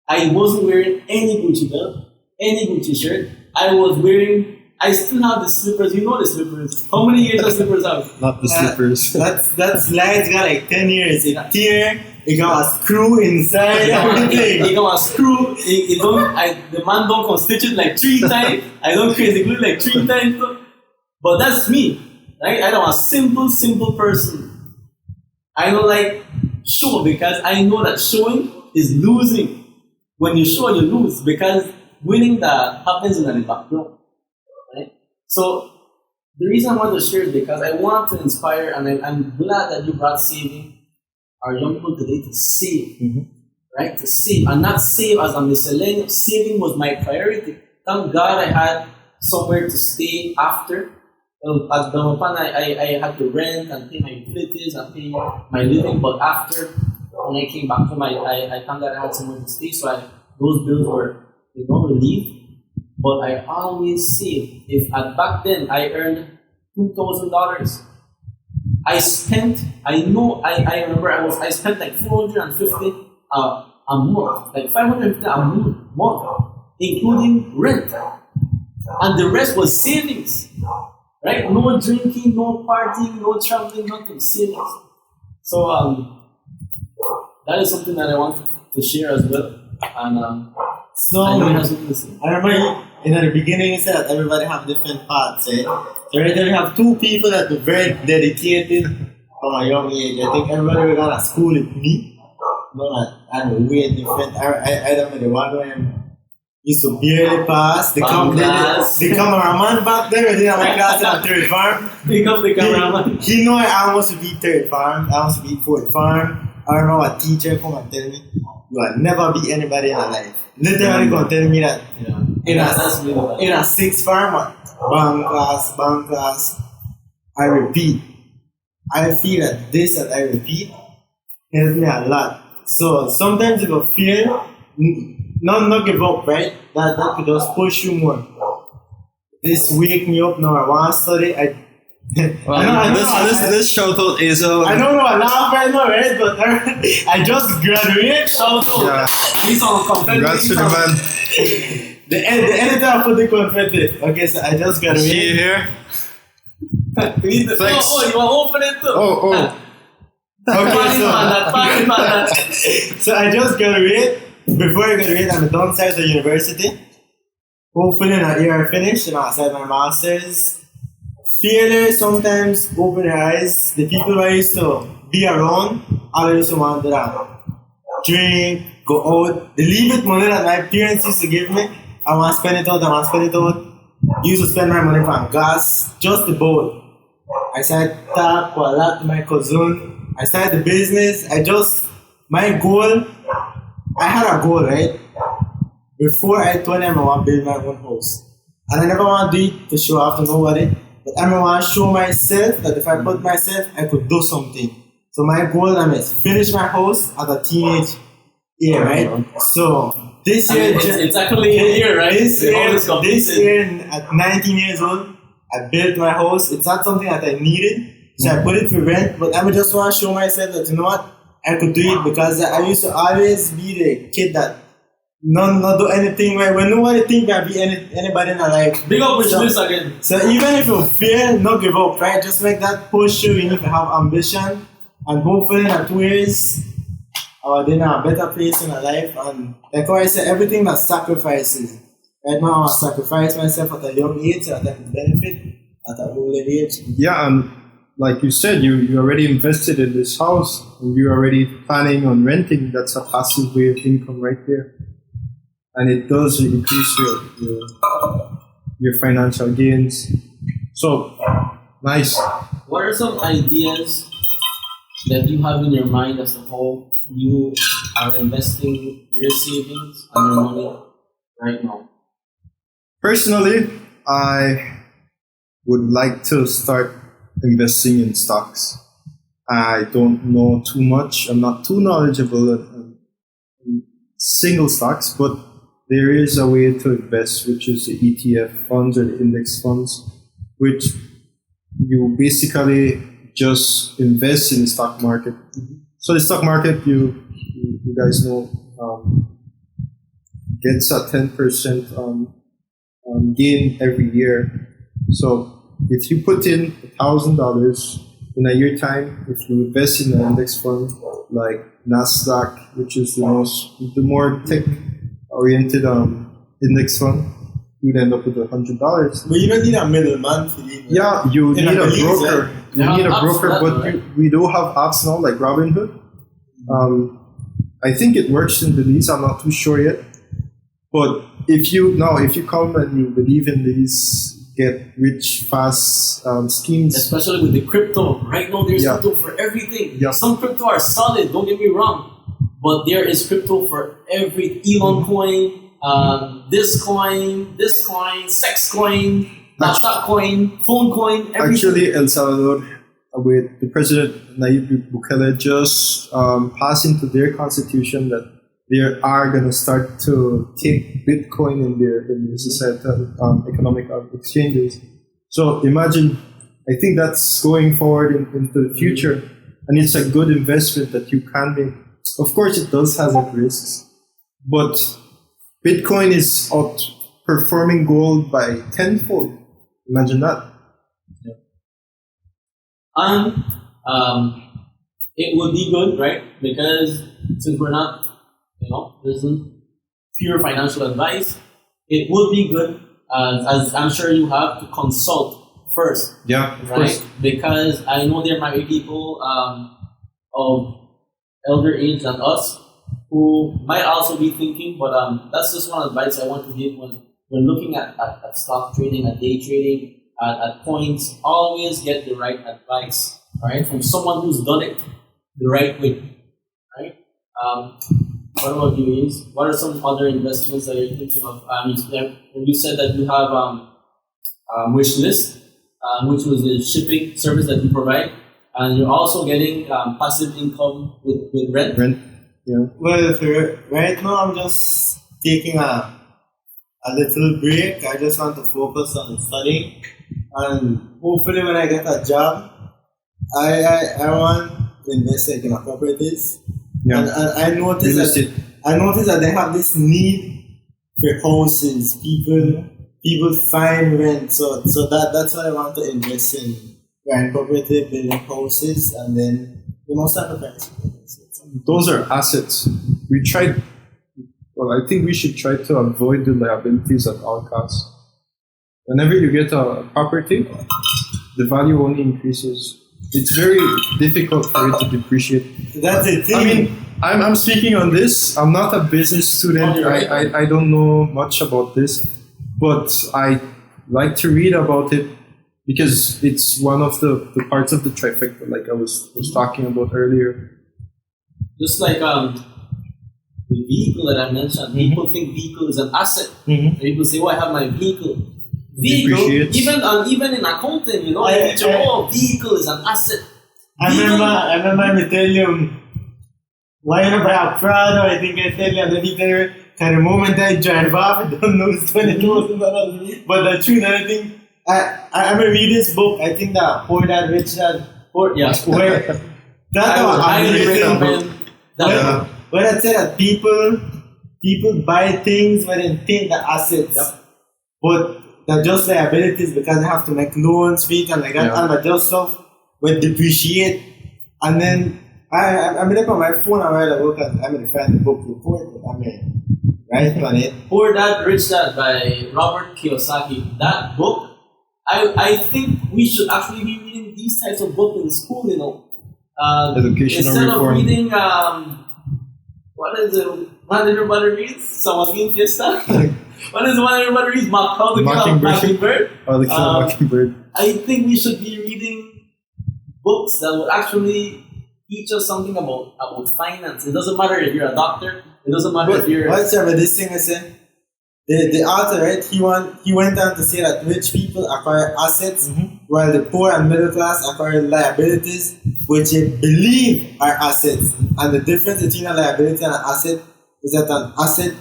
Speaker 1: I wasn't wearing any Gucci belt, any Gucci shirt. I still have the slippers. You know the slippers. How many years of slippers have?
Speaker 2: Not the slippers.
Speaker 3: That slide's got like 10 years. It tear. It got a screw inside. Everything.
Speaker 1: It got a screw. The man don't come stitch it like 3 times. I don't crazy glue like 3 times. But that's me. Right? I'm a simple person. I don't like show because I know that showing is losing. When you show, you lose because winning that happens in the background. Right? So the reason I want to share is because I want to inspire, and I'm glad that you brought saving our young people today to save, right? To save, and not save as a miscellaneous. Saving was my priority. Thank God I had somewhere to stay after. At Belmopan, I had to rent and pay my utilities and pay my living, but after, when I came back home, I thank God I had somewhere to stay, so those bills were relieved. But I always saved. Back then I earned $2,000, I spent. I remember I spent like $450 a month, like $550 a month, including rent, and the rest was savings. Right? No drinking, no partying, no traveling, nothing. Savings. So that is something that I wanted to share as well. And
Speaker 3: so
Speaker 1: I know you have something to say.
Speaker 3: I remember in the beginning you said that everybody have different paths, eh? So right there we have 2 people that were very dedicated from a young age. I think everybody were going to school with me. I'm way different. I don't know the one where I used to barely pass. The cameraman back there in my class in the third farm.
Speaker 1: Pick up the cameraman.
Speaker 3: He know I almost beat third farm. I almost beat fourth farm. I remember a teacher come and tell me, you will never beat anybody in your life. Literally gonna tell me that in a sixth farm, band class, I repeat. I feel that this that I repeat helps me a lot. So sometimes if you feel, not give up, right? That could just push you more. This wake me up now. I want to study.
Speaker 2: Let's shout out Azel.
Speaker 3: I don't know a laugh right now, right? But I just graduated.
Speaker 1: Shout out.
Speaker 2: Yeah.
Speaker 1: He's on confetti.
Speaker 2: Congrats to the man.
Speaker 3: The editor put the confetti. Okay, so I just graduated.
Speaker 2: See you here. Thanks.
Speaker 1: You want to open it too?
Speaker 2: Oh.
Speaker 3: Okay, so I just graduated. Before I graduate, I'm downside the university. Hopefully in a year I finish and I start my master's. Failure sometimes open your eyes. The people I used to be around, I used to want to drink, go out. The little bit money that my parents used to give me, I want to spend it out. Used to spend my money on gas, just the boat. I started to talk a lot to my cousin. I started the business. My goal, I had a goal, right? Before I told them I want to build my own house. And I never want to do it to show off to nobody. But I want to show myself that if I put myself, I could do something. So my goal is finish my house at a teenage year, right? So this year,
Speaker 1: it's actually a year, right?
Speaker 3: This year, at 19 years old, I built my house. It's not something that I needed, so I put it for rent. But I just want to show myself that, you know what, I could do it because I used to always be the kid that not do anything when nobody think I be anybody in my life.
Speaker 1: Big up with this again.
Speaker 3: So even if you fail, not give up, right? Just make that push you. You need to have ambition, and hopefully in 2 years, I will in a better place in my life. And like I said, everything that sacrifices. Right now, I sacrifice myself at a young age so that I can benefit at an old age.
Speaker 2: Yeah, and like you said, you already invested in this house, and you're already planning on renting. That's a passive way of income right there. And it does increase your financial gains. So, nice.
Speaker 1: What are some ideas that you have in your mind as to how you are investing your savings and your money right now?
Speaker 2: Personally, I would like to start investing in stocks. I don't know too much. I'm not too knowledgeable in single stocks, but there is a way to invest, which is the ETF funds or the index funds, which you basically just invest in the stock market. So the stock market, you guys know, gets a 10% gain every year. So if you put in $1,000 in a year time, if you invest in an index fund like Nasdaq, which is the more tech-oriented index fund, you'd end up with $100.
Speaker 3: But you don't need a middleman for it.
Speaker 2: Yeah, you need a broker. You need a broker, but we do have apps now like Robinhood. I think it works in Belize. I'm not too sure yet. But if you come and you believe in these get rich fast schemes,
Speaker 1: especially with the crypto, right now there's crypto for everything.
Speaker 2: Yeah.
Speaker 1: Some crypto are solid. Don't get me wrong, but there is crypto for every Elon coin, this coin, sex coin, stock coin, phone coin. Everything.
Speaker 2: Actually, El Salvador, with the president Nayib Bukele, just passed into their constitution that they are going to start to take Bitcoin in their societal economic exchanges. So imagine, I think that's going forward into the future, and it's a good investment that you can make. Of course, it does have its risks, but Bitcoin is outperforming gold by tenfold. Imagine that.
Speaker 1: Yeah. And it would be good, right? Because since we're not, this isn't pure financial advice, it would be good, as I'm sure you have, to consult first.
Speaker 2: Yeah, of
Speaker 1: right?
Speaker 2: course.
Speaker 1: Because I know there might be people of elder age than us who might also be thinking, but that's just one advice I want to give when looking at stock trading, at day trading, at points. Always get the right advice, right, from someone who's done it the right way, right? What about you, Ace? What are some other investments that you're thinking of? You said that you have wish list, which was the shipping service that you provide, and you're also getting passive income with rent.
Speaker 2: Yeah.
Speaker 3: Well, right now I'm just taking a little break. I just want to focus on studying, and hopefully when I get a job, I want to invest in properties.
Speaker 2: Yeah.
Speaker 3: And I noticed that they have this need for houses. People find rent, so that's what I want to invest in. Buying property, building houses, and then sacrifice.
Speaker 2: Those are assets. I think we should try to avoid the liabilities at all costs. Whenever you get a property, the value only increases. It's very difficult for it to depreciate.
Speaker 3: That's the thing.
Speaker 2: I mean, I'm speaking on this. I'm not a business student. I don't know much about this, but I like to read about it because it's one of the parts of the trifecta, like I was talking about earlier.
Speaker 1: Just like the vehicle that I mentioned, people think vehicle is an asset. People say, "Oh, I have my vehicle." Vehicle, even in accounting, vehicle is an asset.
Speaker 3: I remember me tell you, why you buy a Prado? I think I tell you, and then he tell you, kind of moment I drive off, I don't know it's $20,000. But the truth, I think I ever read this book. I think that Poor Dad Rich Dad. Where
Speaker 1: I recommend that.
Speaker 3: When I say that people buy things when they think the assets, but they're just liabilities because they have to make loans, fees, and like that, and the just stuff will depreciate. And then I mean, on my phone a while ago because I'm going to find the book report, but right on it.
Speaker 1: Poor Dad Rich Dad by Robert Kiyosaki. That book, I think we should actually be reading these types of books in school,
Speaker 2: Educational
Speaker 1: instead
Speaker 2: reform.
Speaker 1: of reading, what is it? One everybody reads? Someone being Fiesta? What is the one everybody reads? Mockingbird.
Speaker 2: Oh, the Kill Mockingbird.
Speaker 1: I think we should be reading books that would actually teach us something about finance. It doesn't matter if you're a doctor. It doesn't matter if you're...
Speaker 3: Whatever this thing I say, the author, right, he went on to say that rich people acquire assets while the poor and middle class acquire liabilities, which they believe are assets. And the difference between a liability and an asset is that an asset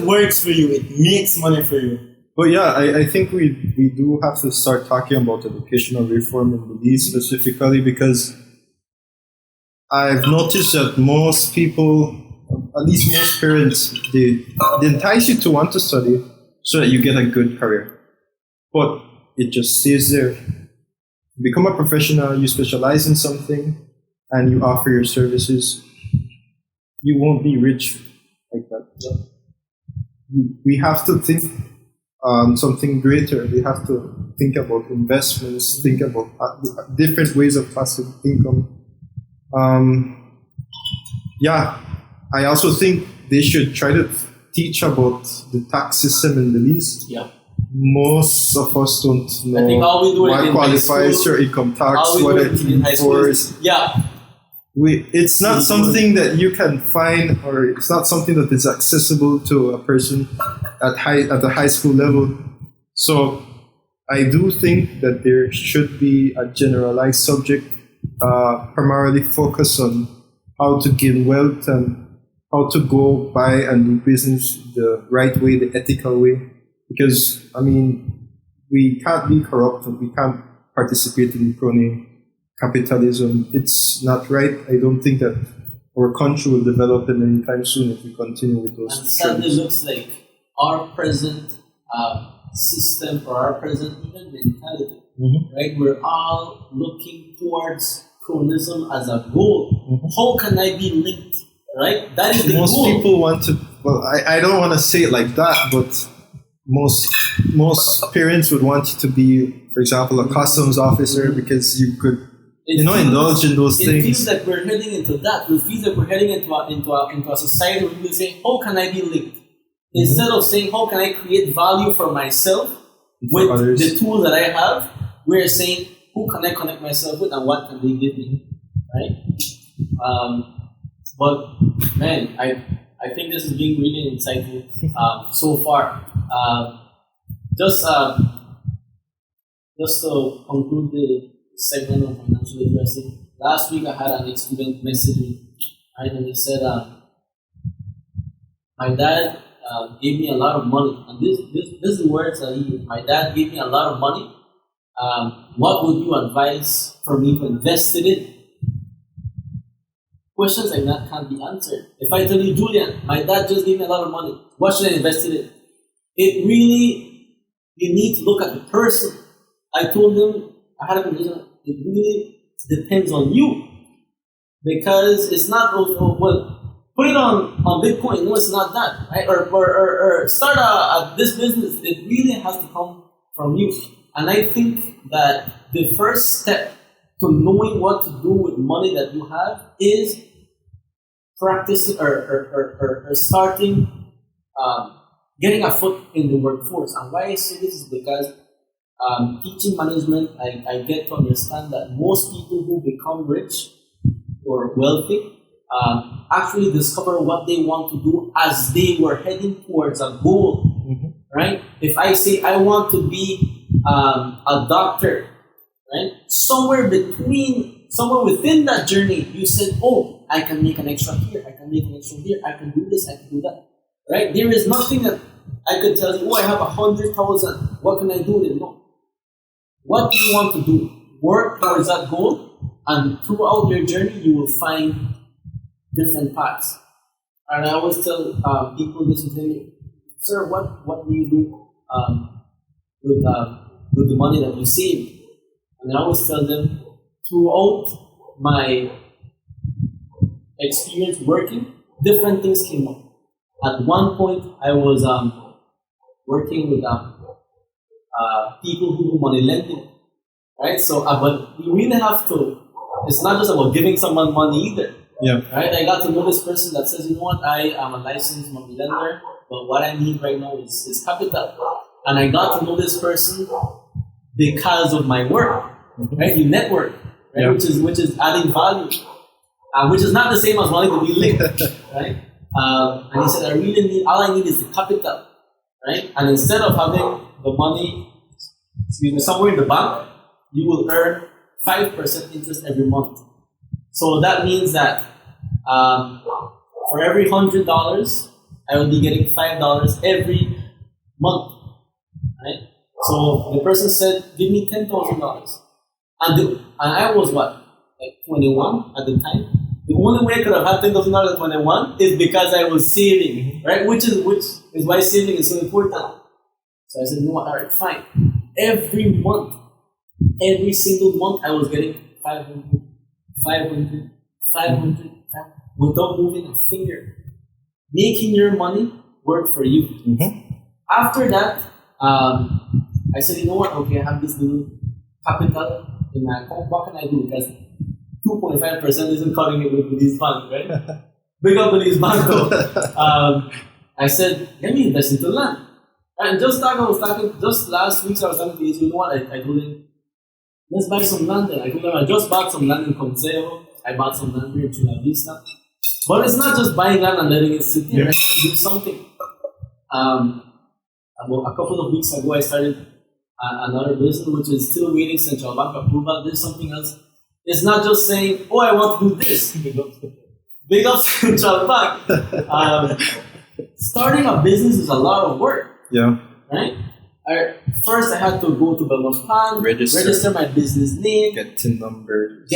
Speaker 3: works for you, it makes money for you.
Speaker 2: But yeah, I think we do have to start talking about educational reform in Belize specifically, because I've noticed that most people, at least most parents, they entice you to want to study so that you get a good career. But it just stays there. You become a professional, you specialize in something, and you offer your services. You won't be rich like that. We have to think something greater. We have to think about investments, think about different ways of passive income. I also think they should try to teach about the tax system in Belize.
Speaker 1: Yeah.
Speaker 2: Most of us don't know
Speaker 1: I think all we do
Speaker 2: what qualifies your income tax, what it enforces.
Speaker 1: Yeah.
Speaker 2: It's not something that you can find, or it's not something that is accessible to a person at the high school level. So I do think that there should be a generalized subject, primarily focused on how to gain wealth and how to go buy and do business the right way, the ethical way. Because, I mean, we can't be corrupt and we can't participate in crony capitalism. It's not right. I don't think that our country will develop anytime soon if we continue with those.
Speaker 1: And sadly, looks like our present system or our present even mentality, right? We're all looking towards cronism as a goal. How can I be linked, right? That is the
Speaker 2: most
Speaker 1: goal.
Speaker 2: People want to. Well, I don't want to say it like that, but most parents would want you to be, for example, a customs officer because you could indulge in those
Speaker 1: it
Speaker 2: things.
Speaker 1: feels like we're heading into that. It feels like we're heading into a society where people say, how can I be linked? Instead of saying, how can I create value for myself with
Speaker 2: others.
Speaker 1: the tools that I have, we're saying, who can I connect myself with and what can they give me, right? But man, I think this is being really insightful so far. Just to conclude the segment on financial literacy, last week I had an student message me, right, and he said, my dad gave me a lot of money, and this is the words that he used. My dad gave me a lot of money. What would you advise for me to invest in it? Questions like that can't be answered. If I tell you, Julian, my dad just gave me a lot of money, what should I invest in it? It really, you need to look at the person. I told him, I had a conversation, it really depends on you. Because it's not, well, put it on Bitcoin, no, it's not that, right? Or start this business, it really has to come from you. And I think that the first step to knowing what to do with money that you have is practicing or starting getting a foot in the workforce. And why I say this is because teaching management, I get to understand that most people who become rich or wealthy actually discover what they want to do as they were heading towards a goal, right? If I say I want to be a doctor, right? Somewhere within that journey, you said, oh, I can make an extra here, I can make an extra here, I can do this, I can do that, right? There is nothing that I could tell you, oh, I have 100,000, what can I do with it? No. What do you want to do? Work towards that goal, and throughout your journey, you will find different paths. And I always tell people this to me, sir, what do you do with the money that you save? And I always tell them, throughout my experience working, different things came up. At one point, I was working with people who do money lending, right? So, but you really have to, it's not just about giving someone money either.
Speaker 2: Yeah.
Speaker 1: Right? I got to know this person that says, you know what, I am a licensed money lender, but what I need right now is capital. And I got to know this person because of my work, right? You network, right?
Speaker 2: Yeah.
Speaker 1: Which is adding value, which is not the same as wanting to be linked, right? And he said, all I need is the capital, right? And instead of having the money, somewhere in the bank, you will earn 5% interest every month. So that means that for every $100, I will be getting $5 every month, right? So the person said, give me $10,000. And I was what? Like 21 at the time. The only way I could have had $10,000 at 21 is because I was saving, right? Which is why saving is so important. So I said, no, all right, fine. Every month, every single month, I was getting 500, without moving a finger. Making your money work for you. After that, I said, you know what? Okay, I have this little capital in my account. What can I do? Because 2.5% isn't cutting it with this bank, right? Big up with this bank though. I said, let me invest into land. And just last week I was talking to you know what? I told him, let's buy some land there. I told him I just bought some land in Consejo. I bought some land here in Chula Vista. But it's not just buying land and letting it sit there. I have to do something. About a couple of weeks ago, I started another business, which is still waiting central bank approval. There's something else. It's not just saying, oh, I want to do this. Big up central bank. Starting a business is a lot of work. Yeah. Right? First, I had to go to Belmont Pan, register my business name,
Speaker 2: get TIN numbers.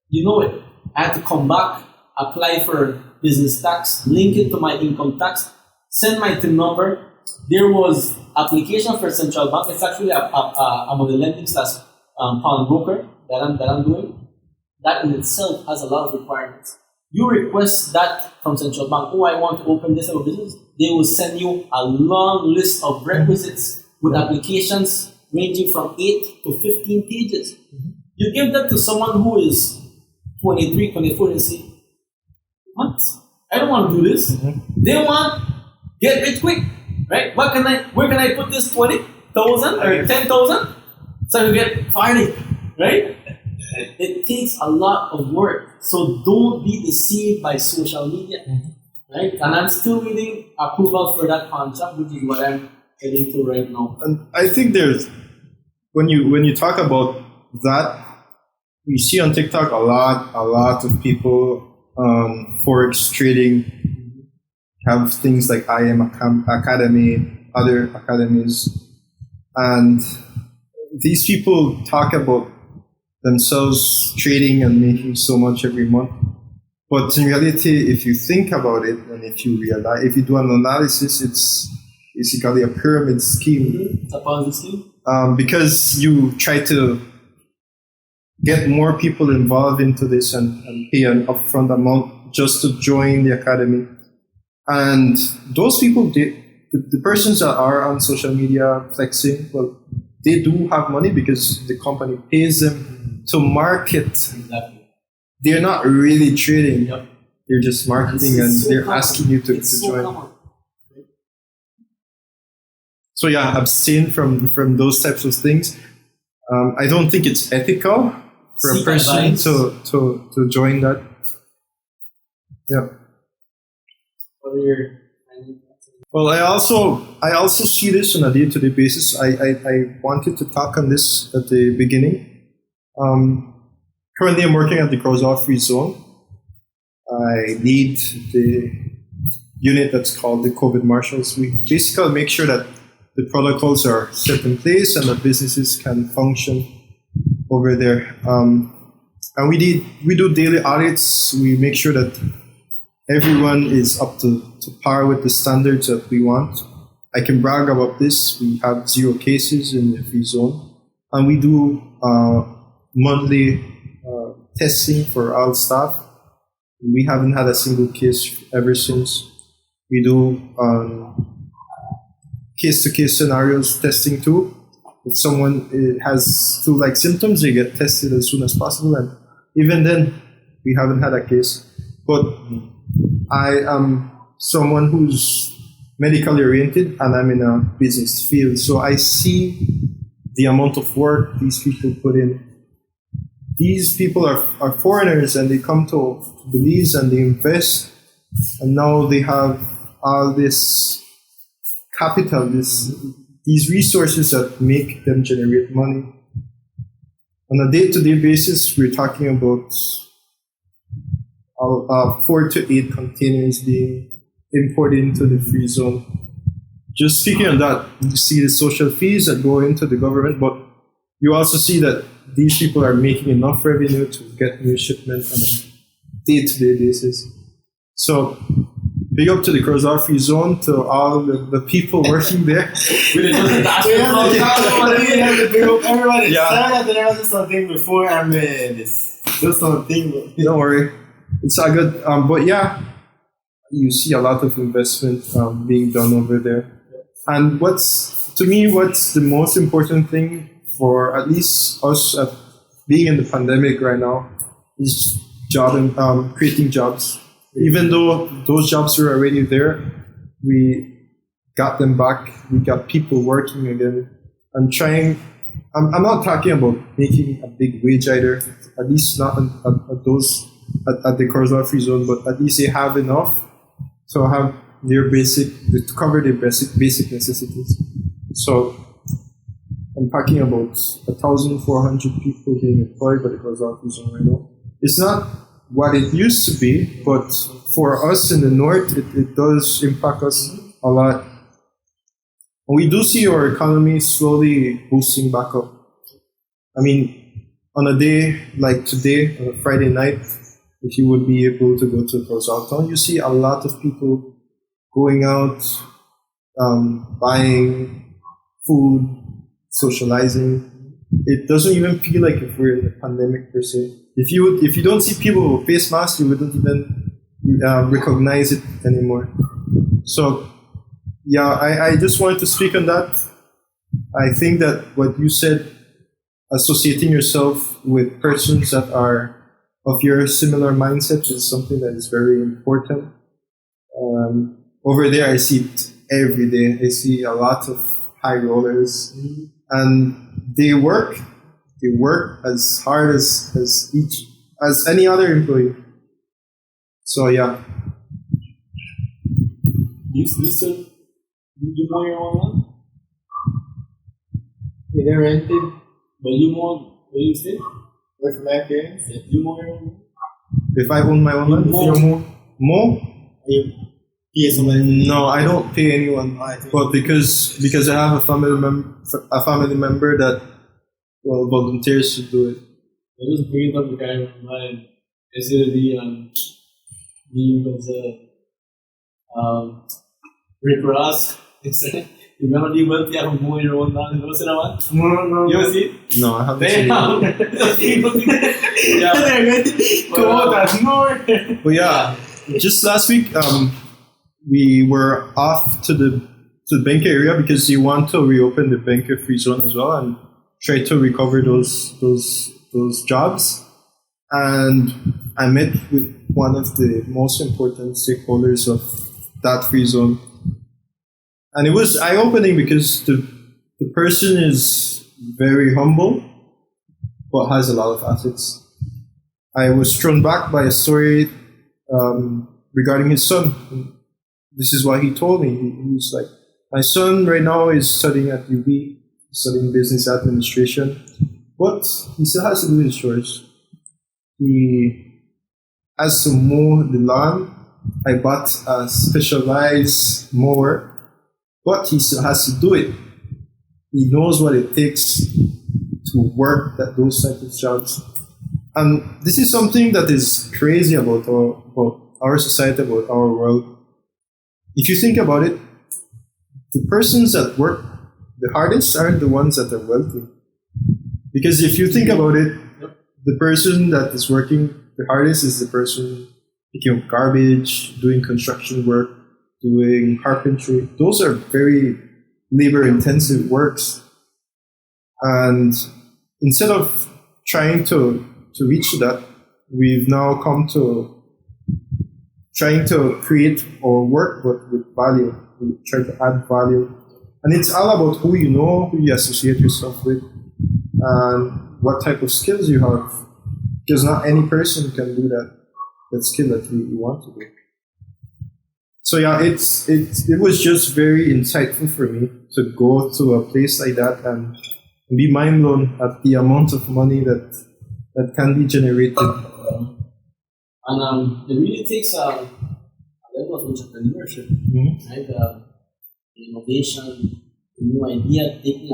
Speaker 1: You know it. I had to come back, apply for business tax, link it to my income tax, send my TIN number. There was application for central bank. It's actually a money lending slash pawnbroker that I'm doing. That in itself has a lot of requirements. You request that from central bank. Oh, I want to open this type of business. They will send you a long list of requisites with applications ranging from 8 to 15 pages. You give that to someone who is 23, 24, and say, what? I don't want to do this. They want get rich quick, right? Where can I put this 20,000 or 10,000 so I can get 40, right? It takes a lot of work. So don't be deceived by social media, right? And I'm still waiting approval for that contract, which is what I'm heading to right now.
Speaker 2: And I think there's when you talk about that, you see on TikTok a lot of people forex trading have things like IM Academy, other academies, and these people talk about themselves trading and making so much every month. But in reality, if you think about it, and if you do an analysis, it's basically a pyramid scheme.
Speaker 1: It's a Ponzi scheme.
Speaker 2: Because you try to get more people involved into this and pay an upfront amount just to join the academy. And those people, the persons that are on social media flexing, well, they do have money because the company pays them to market.
Speaker 1: Exactly.
Speaker 2: They're not really trading.
Speaker 1: Yep.
Speaker 2: They're just marketing and
Speaker 1: so
Speaker 2: they're
Speaker 1: common.
Speaker 2: asking you to join.
Speaker 1: Common.
Speaker 2: So yeah, abstain from those types of things. I don't think it's ethical for a person to join that. Yeah. Well, I also see this on a day-to-day basis. I wanted to talk on this at the beginning. Currently, I'm working at the Crowdsource Zone. I lead the unit that's called the COVID Marshals. We basically make sure that the protocols are set in place and that businesses can function over there. And we do daily audits. We make sure that everyone is up to par with the standards that we want. I can brag about this. We have 0 cases in the free zone. And we do monthly testing for all staff. We haven't had a single case ever since. We do case-to-case scenarios testing too. If someone has flu-like symptoms, they get tested as soon as possible. And even then, we haven't had a case. But I am someone who's medically oriented and I'm in a business field. So I see the amount of work these people put in. These people are foreigners and they come to Belize and they invest. And now they have all this capital, these resources that make them generate money. On a day-to-day basis, we're talking about 4 to 8 containers being imported into the free zone. Just speaking on that, you see the social fees that go into the government, but you also see that these people are making enough revenue to get new shipment on a day-to-day basis. So, big up to the Crowdsource Zone, to all the people working there.
Speaker 3: We have to big up everybody.
Speaker 2: Yeah.
Speaker 3: Sorry, there was something before I'm this. Just something.
Speaker 2: Don't worry. It's all good. But yeah, you see a lot of investment being done over there. And what's the most important thing for at least us being in the pandemic right now is creating jobs. Even though those jobs were already there, we got them back. We got people working again and trying. I'm not talking about making a big wage either, at least not at the Crowdsource Zone, but at least they have enough to have to cover their basic necessities. So I'm talking about 1,400 people being employed by the Crowdsource Zone right now. It's not what it used to be, but for us in the north, it does impact us a lot. And we do see our economy slowly boosting back up. I mean, on a day like today, on a Friday night, if you would be able to go to Crowdsource Town, you see a lot of people going out, buying food, socializing. It doesn't even feel like if we're in a pandemic per se. If you don't see people with face masks, you wouldn't even recognize it anymore. So, yeah, I just wanted to speak on that. I think that what you said associating yourself with persons that are of your similar mindset is something that is very important. Over there, I see it every day. I see a lot of high rollers, and they work as hard as any other employee. So yeah.
Speaker 1: You mow your own lawn?
Speaker 3: Either rented
Speaker 1: But you mow where you stay?
Speaker 3: with my parents.
Speaker 1: If you mow your own lawn?
Speaker 2: If I own my own land, more?
Speaker 3: You pay somebody.
Speaker 2: No, I don't pay anyone. But because I have a family member that volunteers to do it.
Speaker 1: I just bring it up the guy in my mind. Instead of Rick Ross, you're gonna be wealthy and mow your own land. You know what I'm saying?
Speaker 3: No.
Speaker 1: You ever see it?
Speaker 2: No, I haven't seen it.
Speaker 1: Yeah.
Speaker 2: But yeah, just last week, we were off to the Benke area because they want to reopen the Benke free zone as well and try to recover those jobs. And I met with one of the most important stakeholders of that free zone. And it was eye-opening because the person is very humble, but has a lot of assets. I was thrown back by a story regarding his son. This is what he told me. He was like, my son right now is studying at UB, studying business administration, but he still has to do his chores. He has to mow the lawn. I bought a specialized mower, but he still has to do it. He knows what it takes to work at those types of jobs. And this is something that is crazy about our society, about our world. If you think about it, the persons that work the hardest aren't the ones that are wealthy. Because if you think about it, the person that is working the hardest is the person picking up garbage, doing construction work, doing carpentry. Those are very labor-intensive works. And instead of trying to reach that, we've now come to trying to create our work, but with value. We try to add value. And it's all about who you know, who you associate yourself with, and what type of skills you have. Because not any person can do that skill that you want to do. So yeah, it was just very insightful for me to go to a place like that and be mind blown at the amount of money that can be generated.
Speaker 1: And it really takes a level of entrepreneurship, right? Innovation, a new idea, taking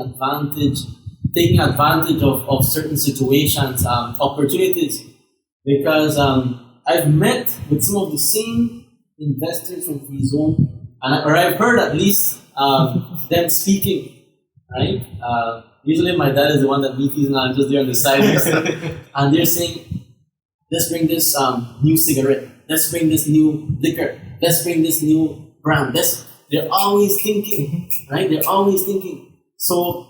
Speaker 1: advantage of certain situations, opportunities. Because I've met with some of the same investors from Free Zone, or I've heard at least them speaking, right? Usually my dad is the one that meets these, and I'm just there on the side. And they're saying, let's bring this new cigarette, let's bring this new liquor, let's bring this new brand. They're always thinking, right? They're always thinking. So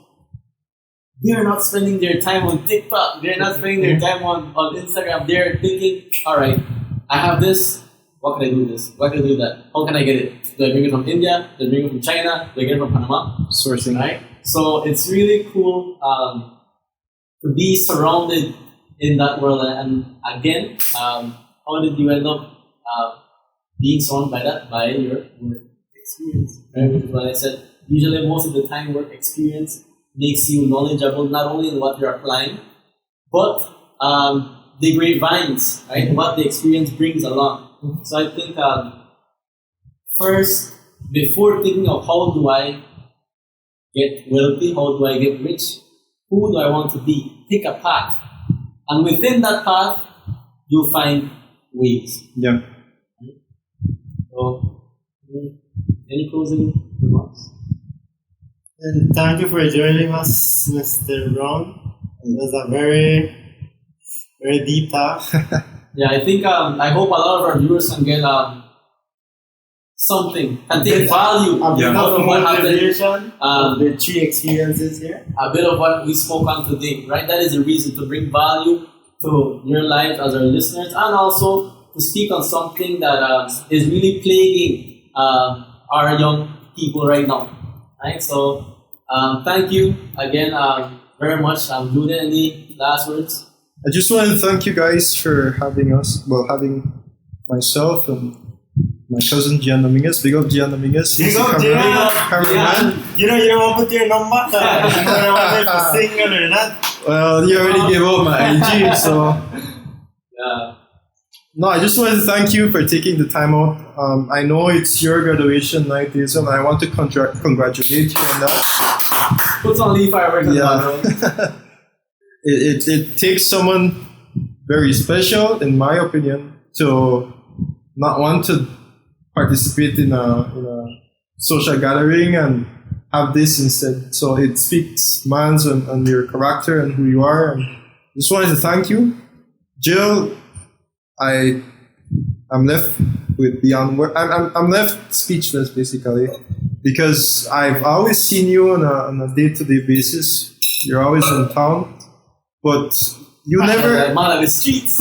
Speaker 1: they're not spending their time on TikTok. They're not spending their time on Instagram. They're thinking, all right, I have this. What can I do with this? What can I do with that? How can I get it? Do I bring it from India? Do I bring it from China? Do I get it from Panama?
Speaker 2: Sourcing.
Speaker 1: Right? So it's really cool to be surrounded in that world. And again, how did you end up being surrounded by that? By your work experience. Right? Which is what I said. Usually, most of the time, work experience makes you knowledgeable not only in what you're applying, but the grapevines, right? What the experience brings along. So I think first, before thinking of how do I get wealthy, how do I get rich, who do I want to be? Pick a path. And within that path, you'll find ways.
Speaker 2: Yeah.
Speaker 1: So, any closing remarks?
Speaker 3: And thank you for joining us, Mr. Brown. It was a very, very deep talk.
Speaker 1: Yeah, I think I hope a lot of our viewers can get something, can take value
Speaker 3: A bit
Speaker 1: out
Speaker 3: of
Speaker 1: of what happened.
Speaker 3: motivation, the 3 experiences here.
Speaker 1: A bit of what we spoke on today, right? That is a reason to bring value to your lives as our listeners, and also to speak on something that is really plaguing our young people right now, right? So thank you again very much. Julian, any last words?
Speaker 2: I just want to thank you guys for having us. Well, having myself and my cousin Gian Dominguez. Big up Gian Dominguez.
Speaker 3: Big up, Gian.
Speaker 2: Cameraman.
Speaker 3: You don't put your number. You don't know if it's single or not.
Speaker 2: Well, you already gave out my IG, so.
Speaker 1: Yeah.
Speaker 2: No, I just wanted to thank you for taking the time out. I know it's your graduation night, and I want to congratulate you on that.
Speaker 1: Put on leaf fireworks.
Speaker 2: Yeah. It takes someone very special, in my opinion, to not want to participate in a social gathering and have this instead. So it speaks man's on your character and who you are. And just wanted to thank you. Jill, I'm left with beyond words. I'm left speechless basically, because I've always seen you on a day-to-day basis. You're always in town, but you never.
Speaker 1: Man of the streets.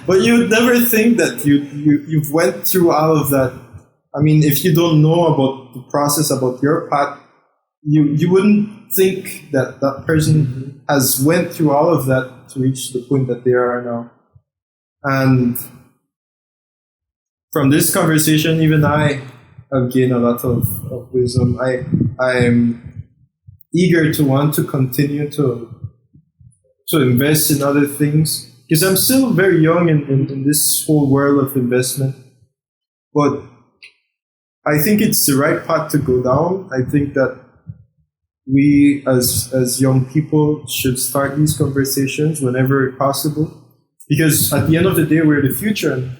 Speaker 2: But you'd never think that you've went through all of that. I mean, if you don't know about the process, about your path, you wouldn't think that that person has went through all of that to reach the point that they are now. And from this conversation, even I have gained a lot of wisdom. I'm eager to want to continue to invest in other things, because I'm still very young in this whole world of investment. But I think it's the right path to go down. I think that we as young people should start these conversations whenever possible, because at the end of the day, we're the future, and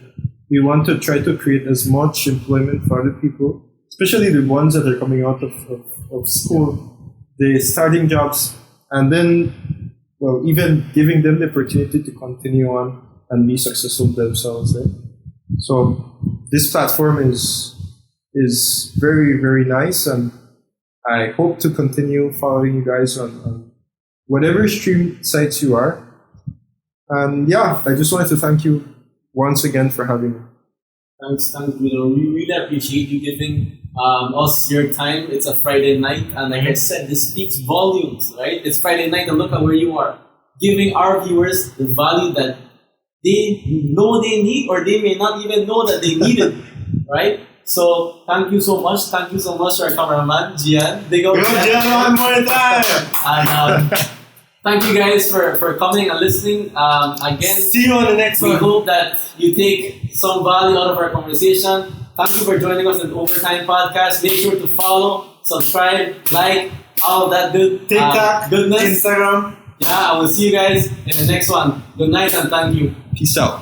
Speaker 2: we want to try to create as much employment for other people, especially the ones that are coming out of school, the starting jobs, and then, well, even giving them the opportunity to continue on and be successful themselves. Right? So this platform is very, very nice, and I hope to continue following you guys on whatever stream sites you are. And yeah, I just wanted to thank you once again for having me.
Speaker 1: Thanks. We really appreciate you giving us your time. It's a Friday night, and like I said, this speaks volumes, right? It's Friday night, and look at where you are, giving our viewers the value that they know they need, or they may not even know that they need it, right? So thank you so much. Thank you so much to our cameraman, Gian. Big up,
Speaker 3: Gian, one more time.
Speaker 1: And thank you guys for coming and listening. Again,
Speaker 3: see you on the next one.
Speaker 1: We hope that you take some value out of our conversation. Thank you for joining us in the Overtime Podcast. Make sure to follow, subscribe, like, all of that good
Speaker 3: TikTok,
Speaker 1: goodness.
Speaker 3: Instagram.
Speaker 1: Yeah, I will see you guys in the next one. Good night and thank you.
Speaker 2: Peace out.